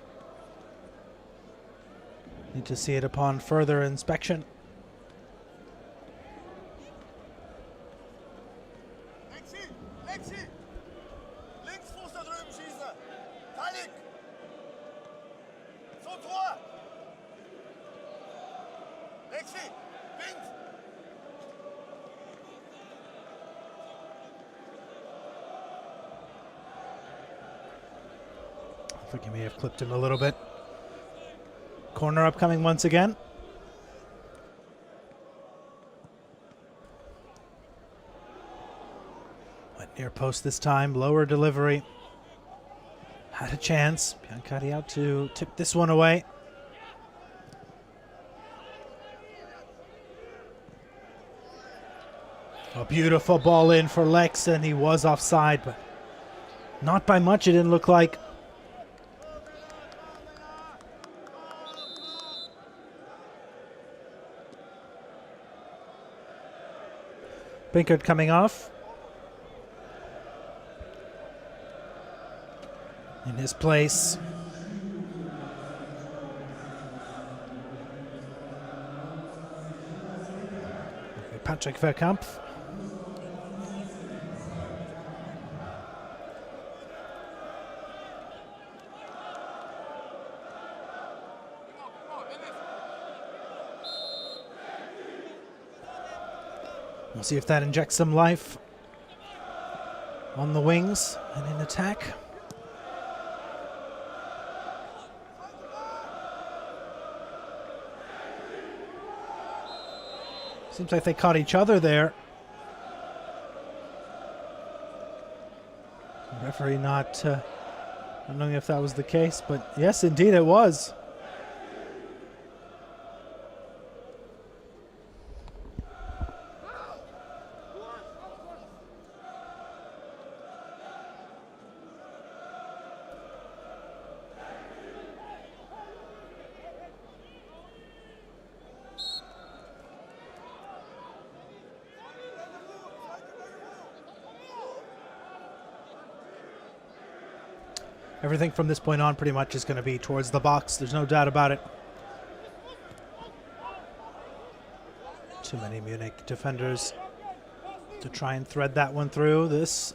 A: Need to see it upon further inspection. I think he may have clipped him a little bit. Corner upcoming once again. Went near post this time. Lower delivery. Had a chance. Biancotti out to tip this one away. A beautiful ball in for Lex, and he was offside, but not by much, it didn't look like. Binkert coming off. In his place. Patrick Verkamp. We'll see if that injects some life on the wings and in attack. Seems like they caught each other there. The referee not knowing if that was the case, but yes, indeed it was. Everything from this point on pretty much is going to be towards the box. There's no doubt about it. Too many Munich defenders to try and thread that one through. This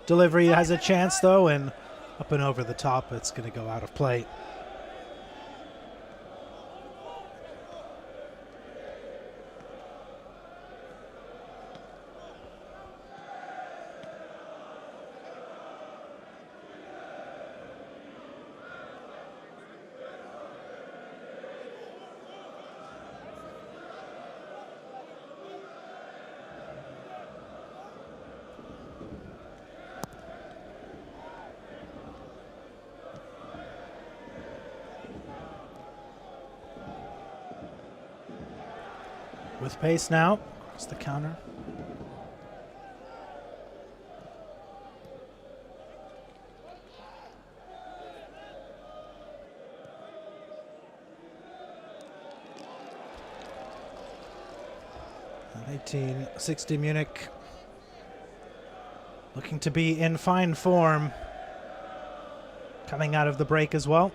A: delivery has a chance, though, and up and over the top, it's going to go out of play. With pace now, across the counter. And 1860 Munich looking to be in fine form coming out of the break as well.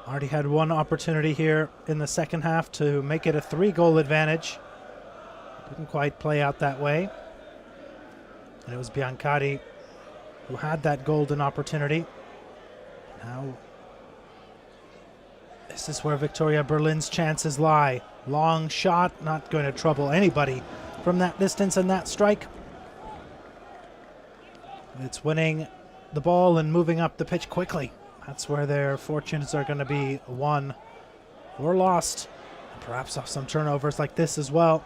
A: Already had one opportunity here in the second half to make it a 3-goal advantage. Didn't quite play out that way. And it was Biancotti who had that golden opportunity. Now This is where Victoria Berlin's chances lie. Long shot, not going to trouble anybody from that distance and that strike. It's winning the ball and moving up the pitch quickly. That's where their fortunes are going to be won or lost. And perhaps off some turnovers like this as well.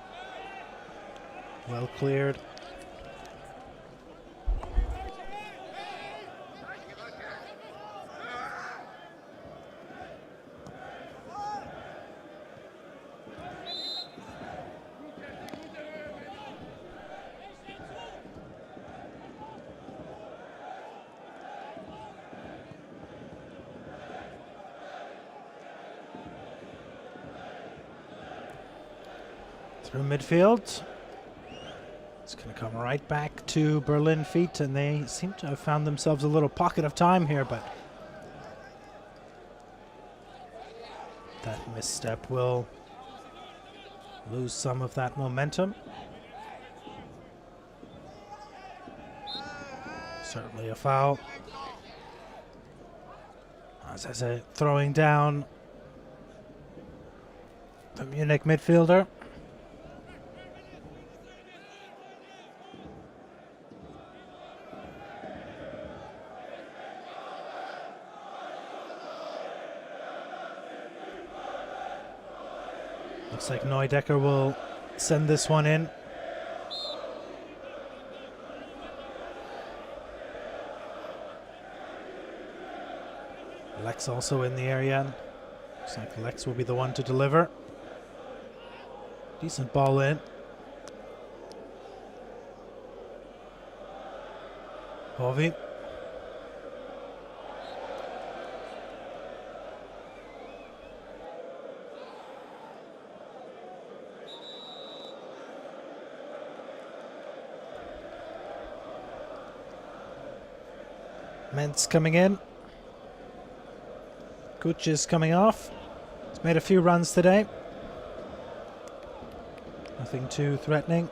A: Well cleared. Through midfield. It's going to come right back to Berlin feet, and they seem to have found themselves a little pocket of time here, but that misstep will lose some of that momentum. Certainly a foul. As I say, throwing down the Munich midfielder. Looks like Neudecker will send this one in. Lex also in the area. Looks like Lex will be the one to deliver. Decent ball in. Hovi. Mentz coming in. Kuch is coming off. He's made a few runs today. Nothing too threatening.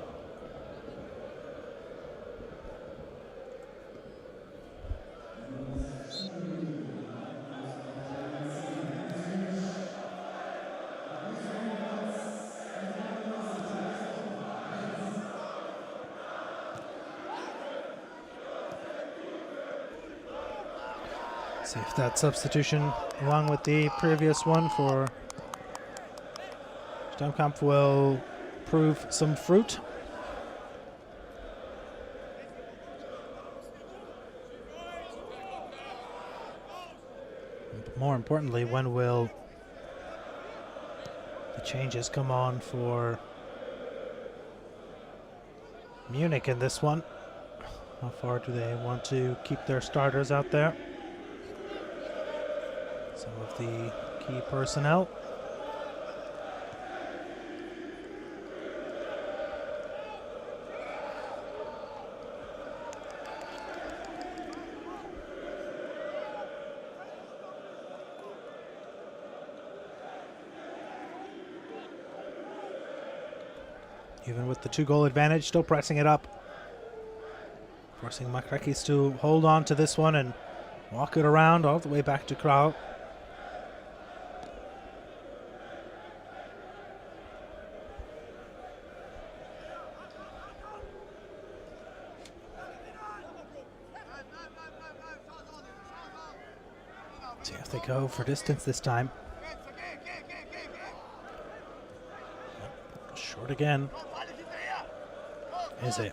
A: See if that substitution, along with the previous one for Stamkamp, will prove some fruit. And more importantly, when will the changes come on for Munich in this one? How far do they want to keep their starters out there? Some of the key personnel. Even with the 2-goal advantage, still pressing it up. Forcing Makrakis to hold on to this one and walk it around all the way back to Krau. See if they go for distance this time. Short again. Is it?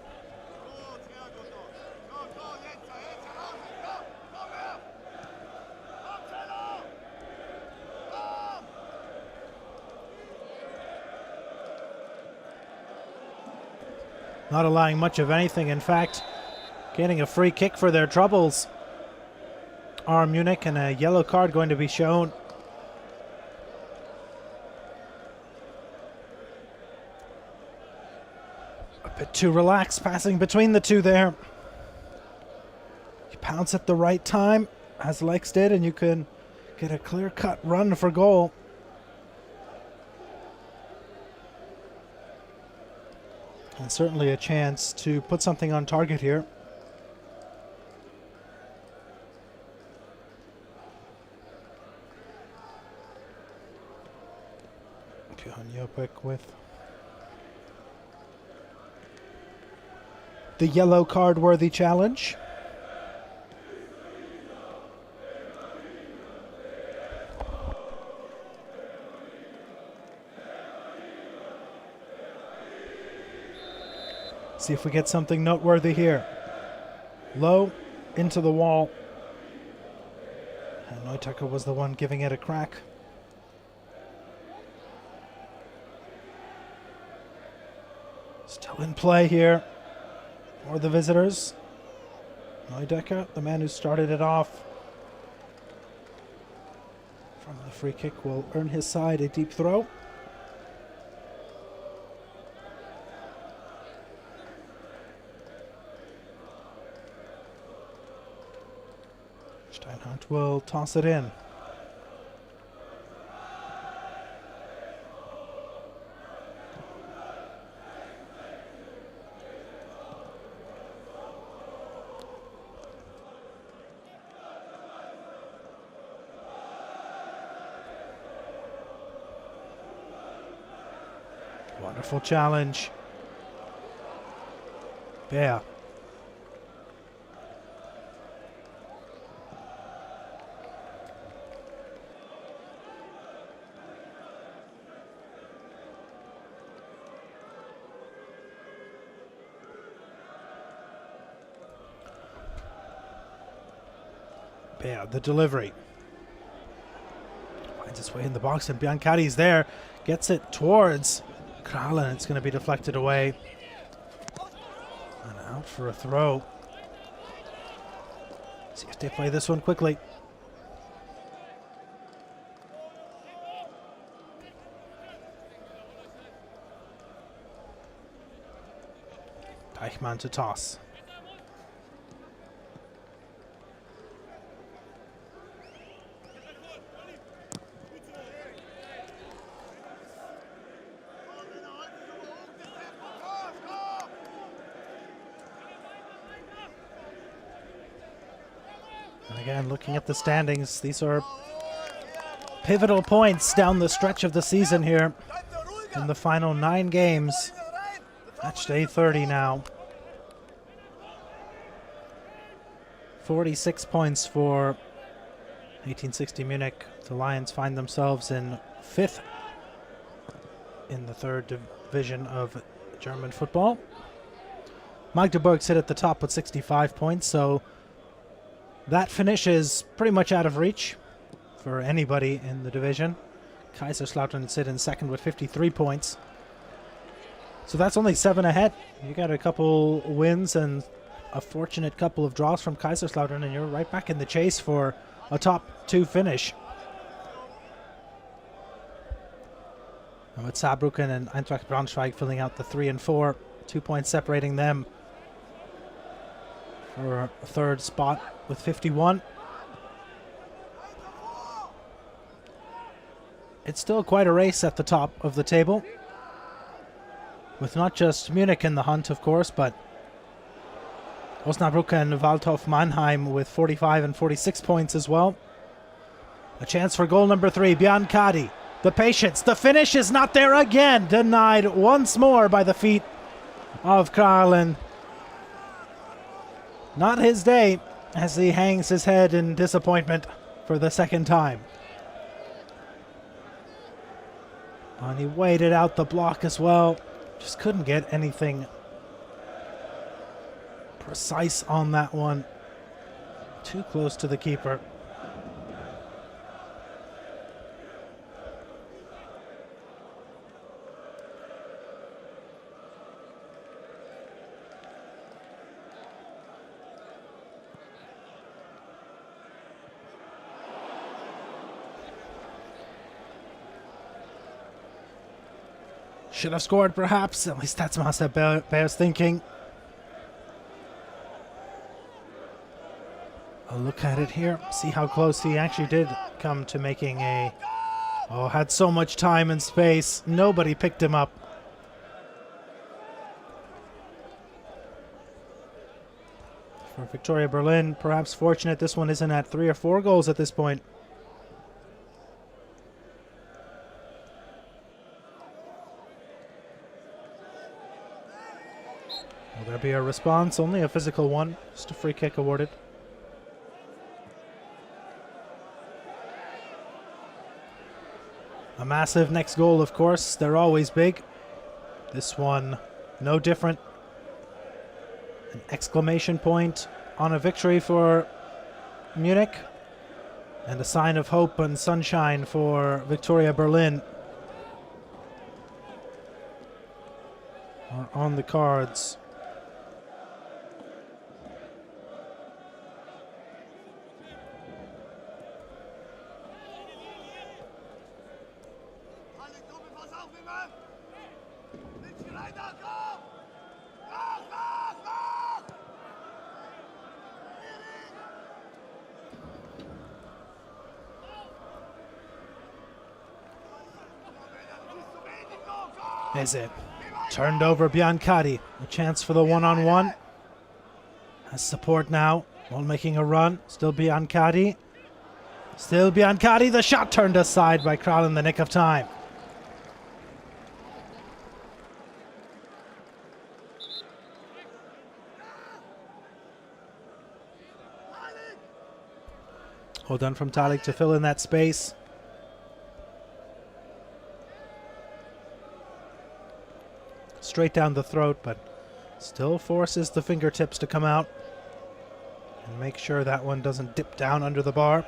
A: Not allowing much of anything. In fact, getting a free kick for their troubles are Munich, and a yellow card going to be shown. A bit too relaxed, passing between the two there. You pounce at the right time, as Lex did, and you can get a clear-cut run for goal. And certainly a chance to put something on target here. quick with the yellow card worthy challenge. See if we get something noteworthy here. Low into the wall. And Neutecke was the one giving it a crack. Still in play here for the visitors. Neutecke, the man who started it off from the free kick, will earn his side a deep throw. Steinhardt will toss it in. Wonderful challenge. Bear. Bear, the delivery. Finds its way in the box, and Biancati's there. Gets it towards Kralin. It's going to be deflected away. And out for a throw. See if they play this one quickly. Teichmann to toss. And again, looking at the standings, these are pivotal points down the stretch of the season here. In the final 9 games, match day 30 now. 46 points for 1860 Munich. The Lions find themselves in 5th in the 3rd division of German football. Magdeburg sit at the top with 65 points, so that finish is pretty much out of reach for anybody in the division. Kaiserslautern sit in 2nd with 53 points. So that's only 7 ahead. You got a couple wins and a fortunate couple of draws from Kaiserslautern, and you're right back in the chase for a top 2 finish. And with Saarbrücken and Eintracht Braunschweig filling out the 3 and 4, 2 points separating them for a 3rd spot with 51. It's still quite a race at the top of the table, with not just Munich in the hunt, of course, but Osnabrück and Waldhof Mannheim with 45 and 46 points as well. A chance for goal number 3, Biancati. The patience, the finish is not there again. Denied once more by the feet of Kralin. Not his day as he hangs his head in disappointment for the 2nd time. And he waited out the block as well. Just couldn't get anything precise on that one. Too close to the keeper. Should have scored, perhaps. At least that's Marcel Bear's thinking. A look at it here. See how close he actually did come to making a... Oh, had so much time and space. Nobody picked him up. For Victoria Berlin, perhaps fortunate this one isn't at 3 or 4 goals at this point. Will there be a response? Only a physical one. Just a free kick awarded. A massive next goal, of course. They're always big. This one, no different. An exclamation point on a victory for Munich. And a sign of hope and sunshine for Victoria Berlin are on the cards. Is it? Turned over Biancardi. A chance for the one-on-one. Has support now while making a run. Still Biancardi. Still Biancardi. The shot turned aside by Kral in the nick of time. Well done from Talik to fill in that space. Straight down the throat, but still forces the fingertips to come out and make sure that one doesn't dip down under the bar.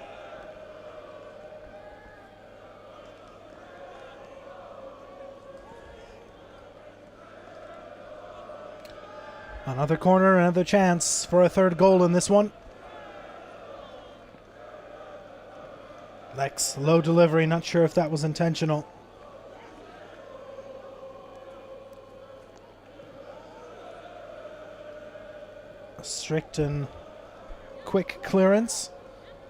A: Another corner, another chance for a third goal in this one. Lex, low delivery, not sure if that was intentional. Strict and quick clearance.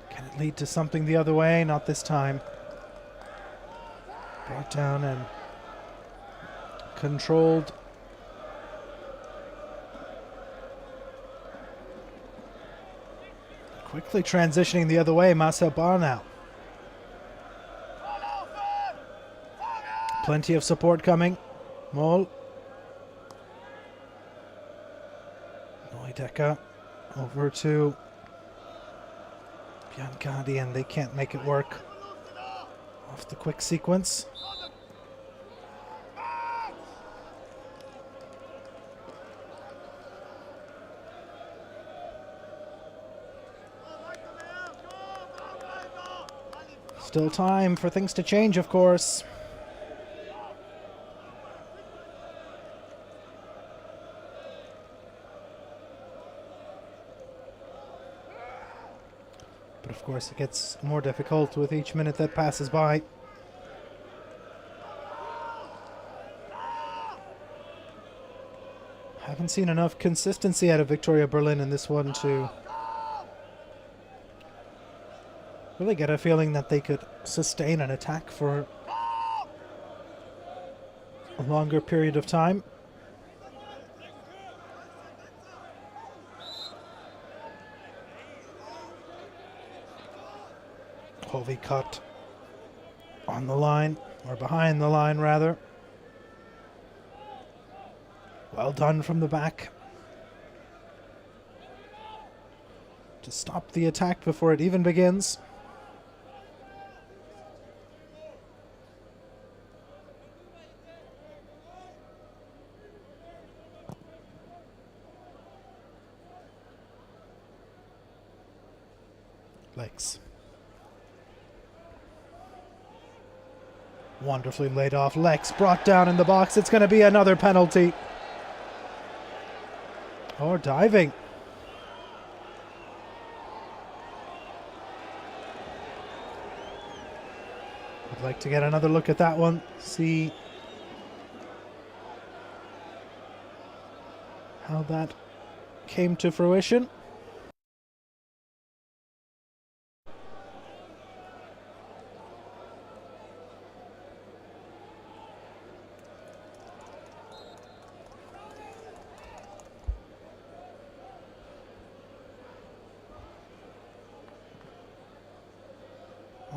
A: Can it lead to something the other way? Not this time. Brought down and controlled. Quickly transitioning the other way, Marcel Barr now. Plenty of support coming. Moll. Deca over to Biancardi, and they can't make it work off the quick sequence. Still time for things to change, of course. But of course it gets more difficult with each minute that passes by. Haven't seen enough consistency out of Victoria Berlin in this one to really get a feeling that they could sustain an attack for a longer period of time. Hovey cut on the line, or behind the line rather. Well done from the back to stop the attack before it even begins. Legs. Wonderfully laid off. Lex brought down in the box. It's going to be another penalty. Or diving. I'd like to get another look at that one. See how that came to fruition.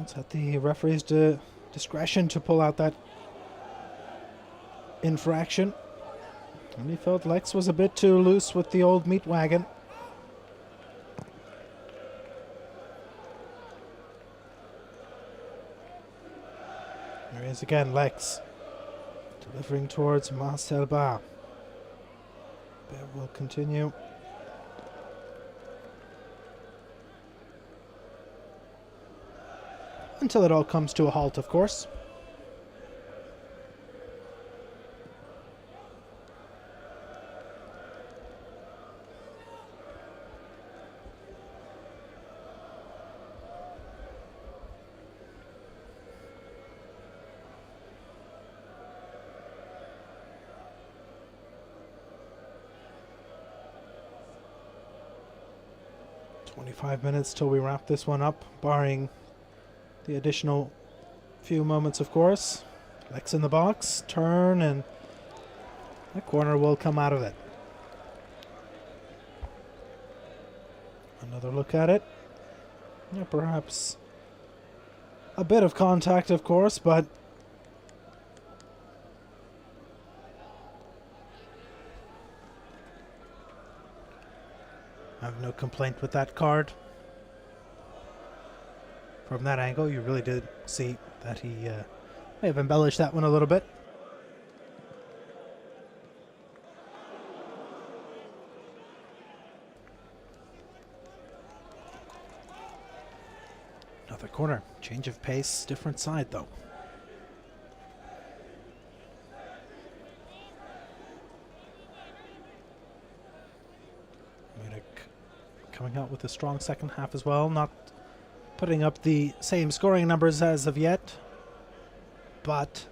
A: It's at the referee's discretion to pull out that infraction. And he felt Lex was a bit too loose with the old meat wagon. There he is again, Lex. Delivering towards Marcel Ba. Bear will continue. Until it all comes to a halt, of course. "25 minutes till we wrap this one up, barring the additional few moments, of course." Lex in the box, turn, and that corner will come out of it. Another look at it. Yeah, perhaps a bit of contact, of course, but I have no complaint with that card. From that angle, you really did see that he may have embellished that one a little bit. Another corner. Change of pace, different side though. Miedek coming out with a strong second half as well. Not putting up the same scoring numbers as of yet, but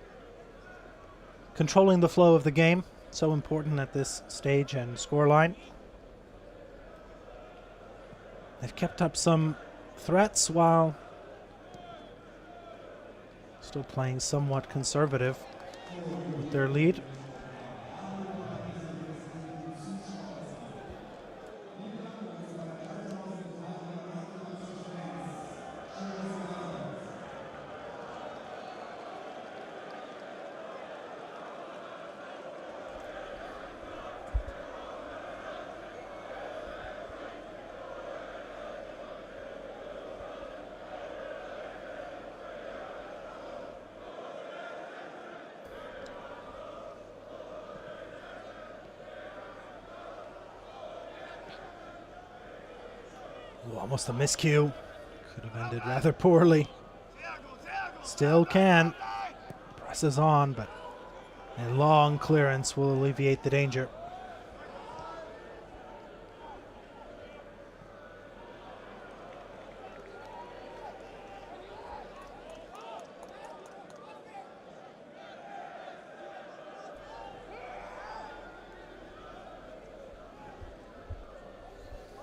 A: controlling the flow of the game, so important at this stage and scoreline. They've kept up some threats while still playing somewhat conservative with their lead. Ooh, almost a miscue. Could have ended rather poorly. Still can. Presses on, but a long clearance will alleviate the danger.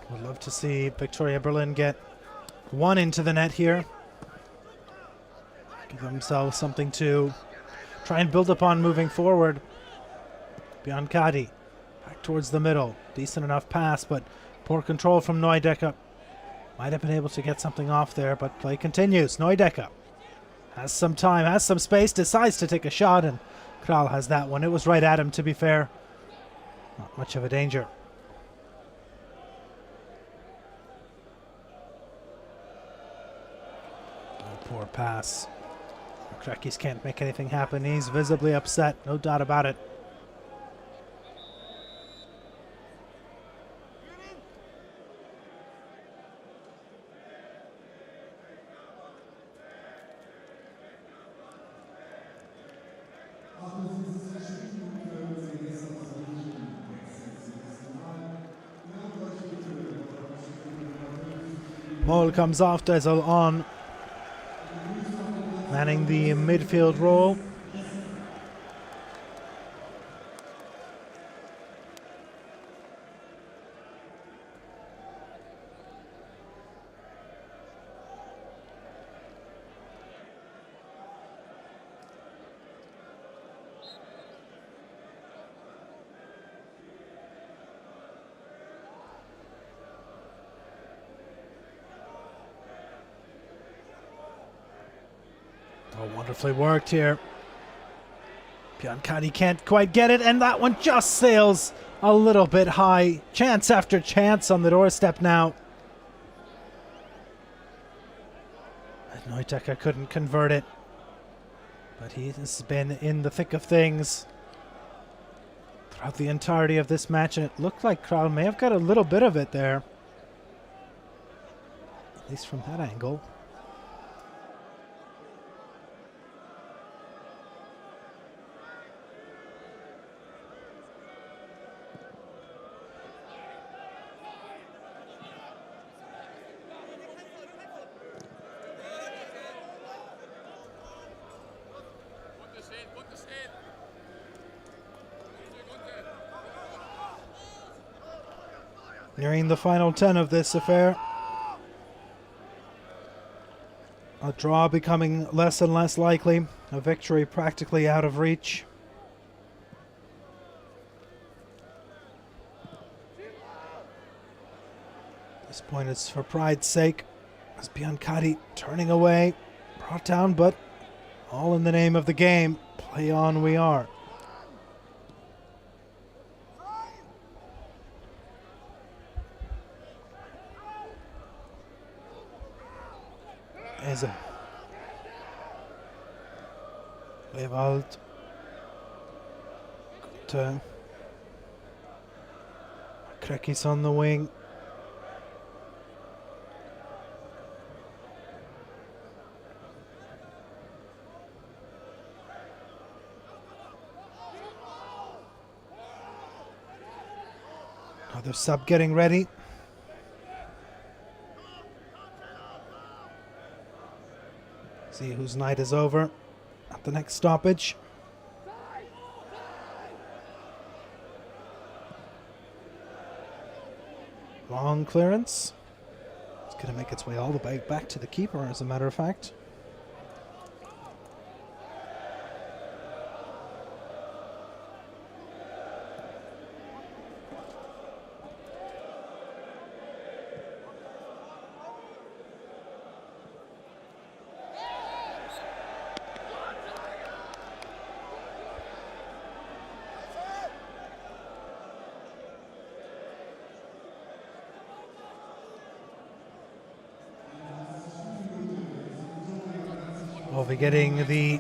A: Would love to see Victoria Berlin get one into the net here. Give themselves something to try and build upon moving forward. Biancardi back towards the middle. Decent enough pass, but poor control from Neudecker. Might have been able to get something off there, but play continues. Neudecker has some time, has some space, decides to take a shot, and Kral has that one. It was right at him, to be fair. Not much of a danger. Poor pass. Trekkies can't make anything happen. He's visibly upset, no doubt about it. Moll comes off, Dezel on. Manning the midfield role. Oh, wonderfully worked here. Biancotti can't quite get it, and that one just sails a little bit high. Chance after chance on the doorstep now. And Neudecker couldn't convert it. But he has been in the thick of things throughout the entirety of this match, and it looked like Kral may have got a little bit of it there. At least from that angle. Nearing the final 10 of this affair. A draw becoming less and less likely. A victory practically out of reach. This point is for pride's sake. As Biancotti turning away. Brought down, but all in the name of the game. Play on we are. Lewald. Krekis on the wing. Another sub getting ready. See whose night is over at the next stoppage. Long clearance. It's going to make its way all the way back to the keeper, as a matter of fact. We'll be getting the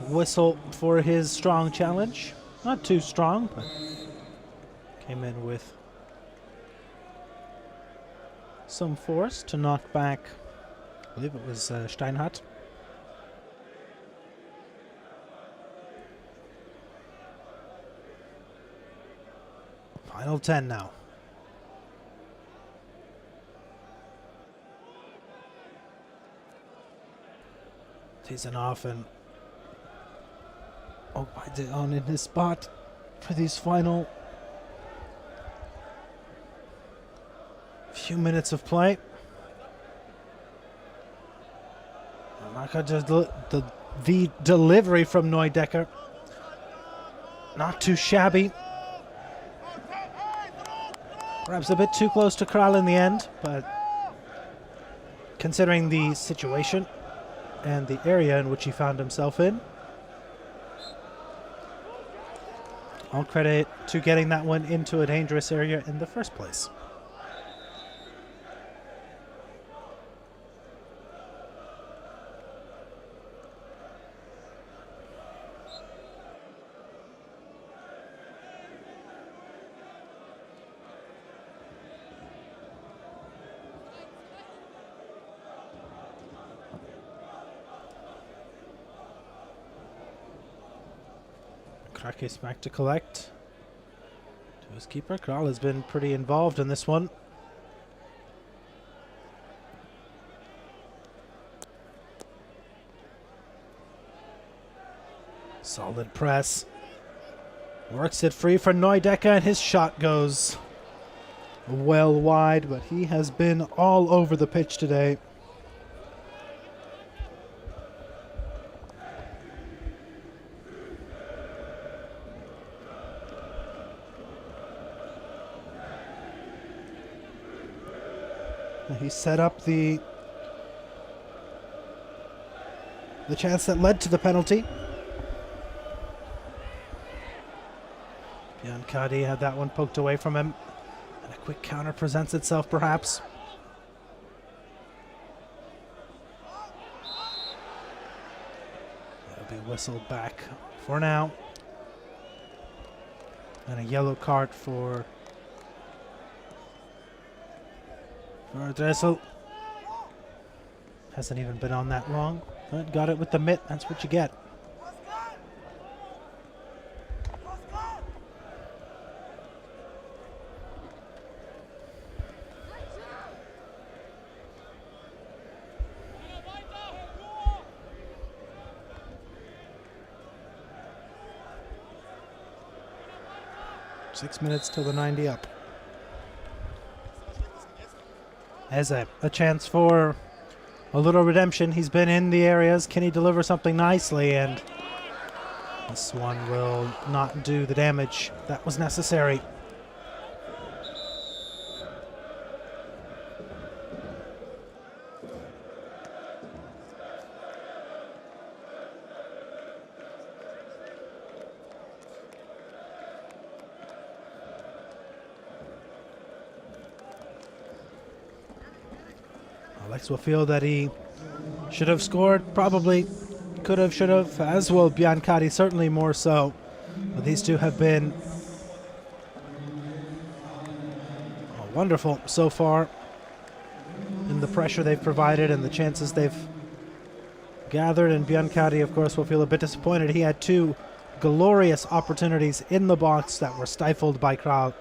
A: whistle for his strong challenge. Not too strong, but came in with some force to knock back, I believe it was Steinhardt. Final 10 now. Tizanov and on in his spot for these final few minutes of play. The delivery from Neudecker, not too shabby. Perhaps a bit too close to Kral in the end, but considering the situation and the area in which he found himself in, all credit to getting that one into a dangerous area in the first place. Krakis back to collect. To his keeper. Kral has been pretty involved in this one. Solid press. Works it free for Neudecker, and his shot goes well wide, but he has been all over the pitch today. He set up the the chance that led to the penalty. Biancardi had that one poked away from him. And a quick counter presents itself, perhaps. It'll be whistled back for now. And a yellow card for Dressel. Hasn't even been on that long, but got it with the mitt. That's what you get. Six minutes till the 90 up. As a chance for a little redemption. He's been in the areas. Can he deliver something nicely? And this one will not do the damage that was necessary. Alex will feel that he should have scored, probably could have, should have, as will Biancardi, certainly more so. But these two have been wonderful so far in the pressure they've provided and the chances they've gathered. And Biancardi, of course, will feel a bit disappointed. He had two glorious opportunities in the box that were stifled by Kral.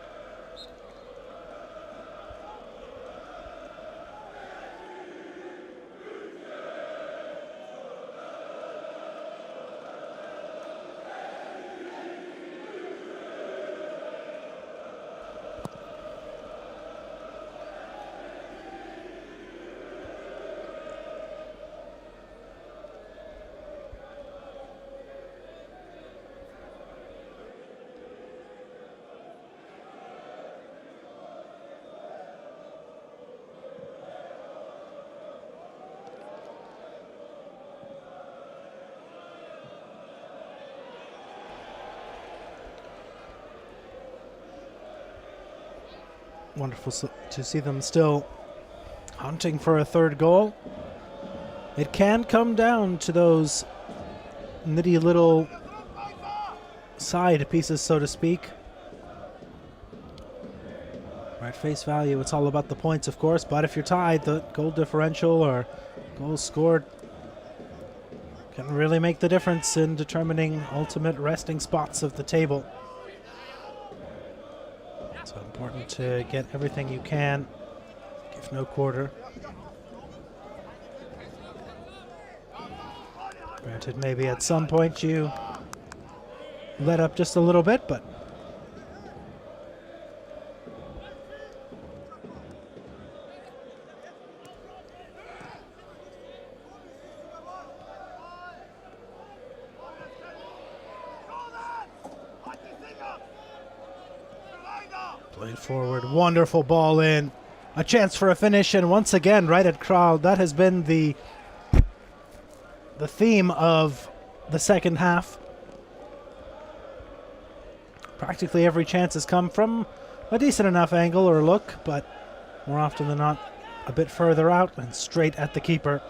A: Wonderful to see them still hunting for a third goal. It can come down to those nitty little side pieces, so to speak. At face value, it's all about the points, of course, but if you're tied, the goal differential or goals scored can really make the difference in determining ultimate resting spots of the table. So important to get everything you can, give no quarter. Granted, maybe at some point you let up just a little bit, but played forward, wonderful ball in. A chance for a finish, and once again, right at Kral. That has been the theme of the second half. Practically every chance has come from a decent enough angle or look, but more often than not, a bit further out and straight at the keeper.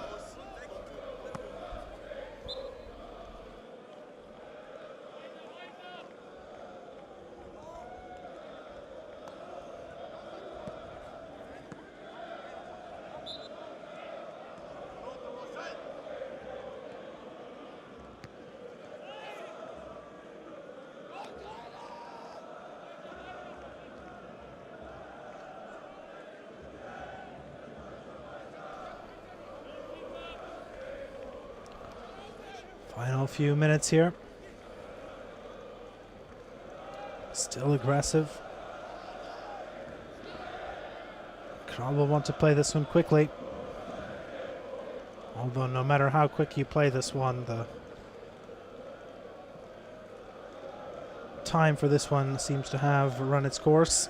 A: Final few minutes here. Still aggressive. Kral will want to play this one quickly. Although no matter how quick you play this one, the time for this one seems to have run its course.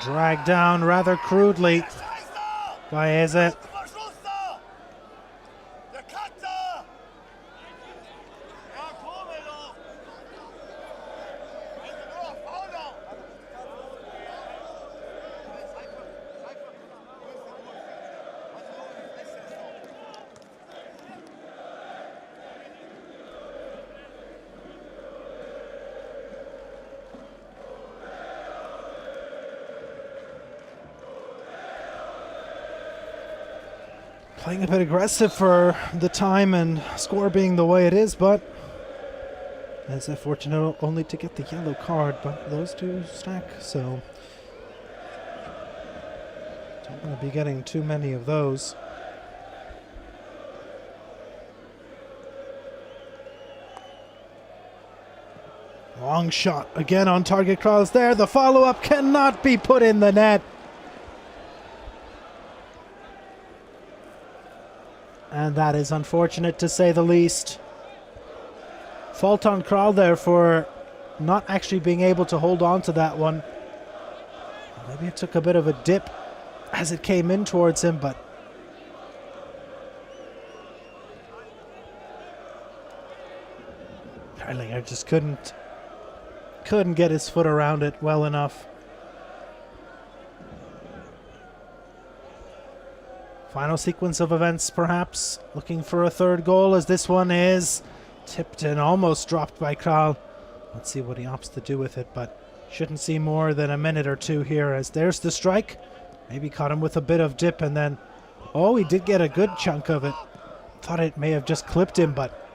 A: Dragged down rather crudely by Eze. Playing a bit aggressive for the time and score being the way it is, but as if fortunate only to get the yellow card, but those two stack, so don't want to be getting too many of those. Long shot again on target. Kral there. The follow-up cannot be put in the net. And that is unfortunate, to say the least. Fault on Kral there for not actually being able to hold on to that one. Maybe it took a bit of a dip as it came in towards him, but Erlinger just couldn't get his foot around it well enough. Final sequence of events, perhaps, looking for a third goal, as this one is tipped and almost dropped by Kral. Let's see what he opts to do with it, but shouldn't see more than a minute or two here, as there's the strike. Maybe caught him with a bit of dip, and then, oh, he did get a good chunk of it. Thought it may have just clipped him, but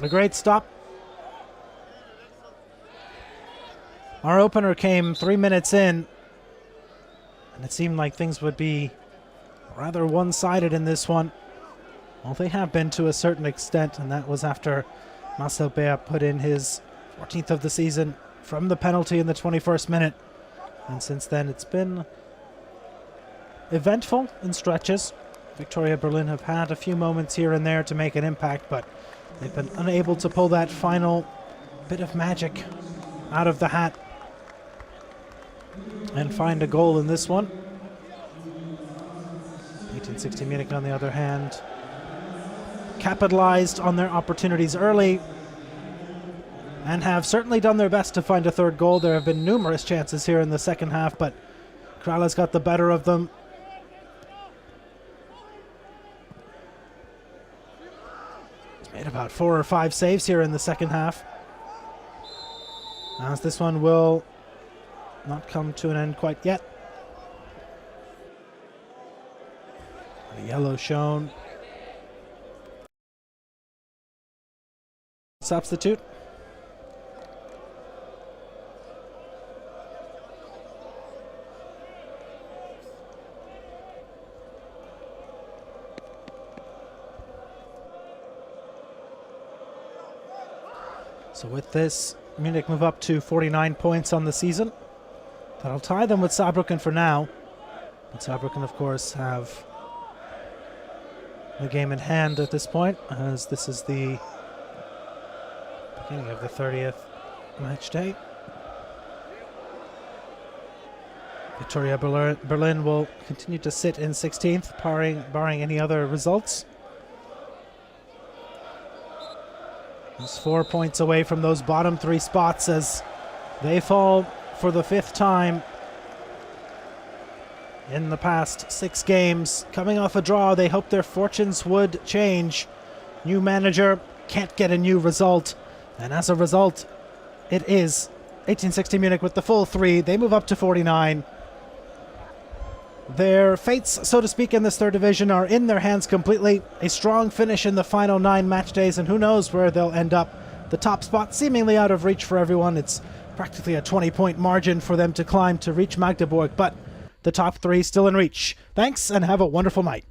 A: a great stop. Our opener came 3 minutes in, and it seemed like things would be rather one-sided in this one. Well, they have been to a certain extent, and that was after Marcel Bea put in his 14th of the season from the penalty in the 21st minute. And since then, it's been eventful in stretches. Victoria Berlin have had a few moments here and there to make an impact, but they've been unable to pull that final bit of magic out of the hat and find a goal in this one. 1860 Munich, on the other hand, capitalized on their opportunities early and have certainly done their best to find a third goal. There have been numerous chances here in the second half, but Kral has got the better of them. He's made about 4 or 5 saves here in the second half, as this one will not come to an end quite yet. A yellow shown. Substitute. So with this, Munich move up to 49 points on the season. That'll tie them with Saarbrücken for now. But Saarbrücken, of course, have the game in hand at this point, as this is the beginning of the 30th match day. Victoria Berlin will continue to sit in 16th, barring any other results. It's 4 points away from those bottom 3 spots as they fall for the 5th time in the past 6 games. Coming off a draw, they hope their fortunes would change. New manager, can't get a new result, and as a result, it is 1860 Munich with the full 3. They move up to 49. Their fates, so to speak, in this third division are in their hands completely. A strong finish in the final 9 match days, and who knows where they'll end up. The top spot seemingly out of reach for everyone. It's practically a 20-point margin for them to climb to reach Magdeburg, but the top 3 still in reach. Thanks, and have a wonderful night.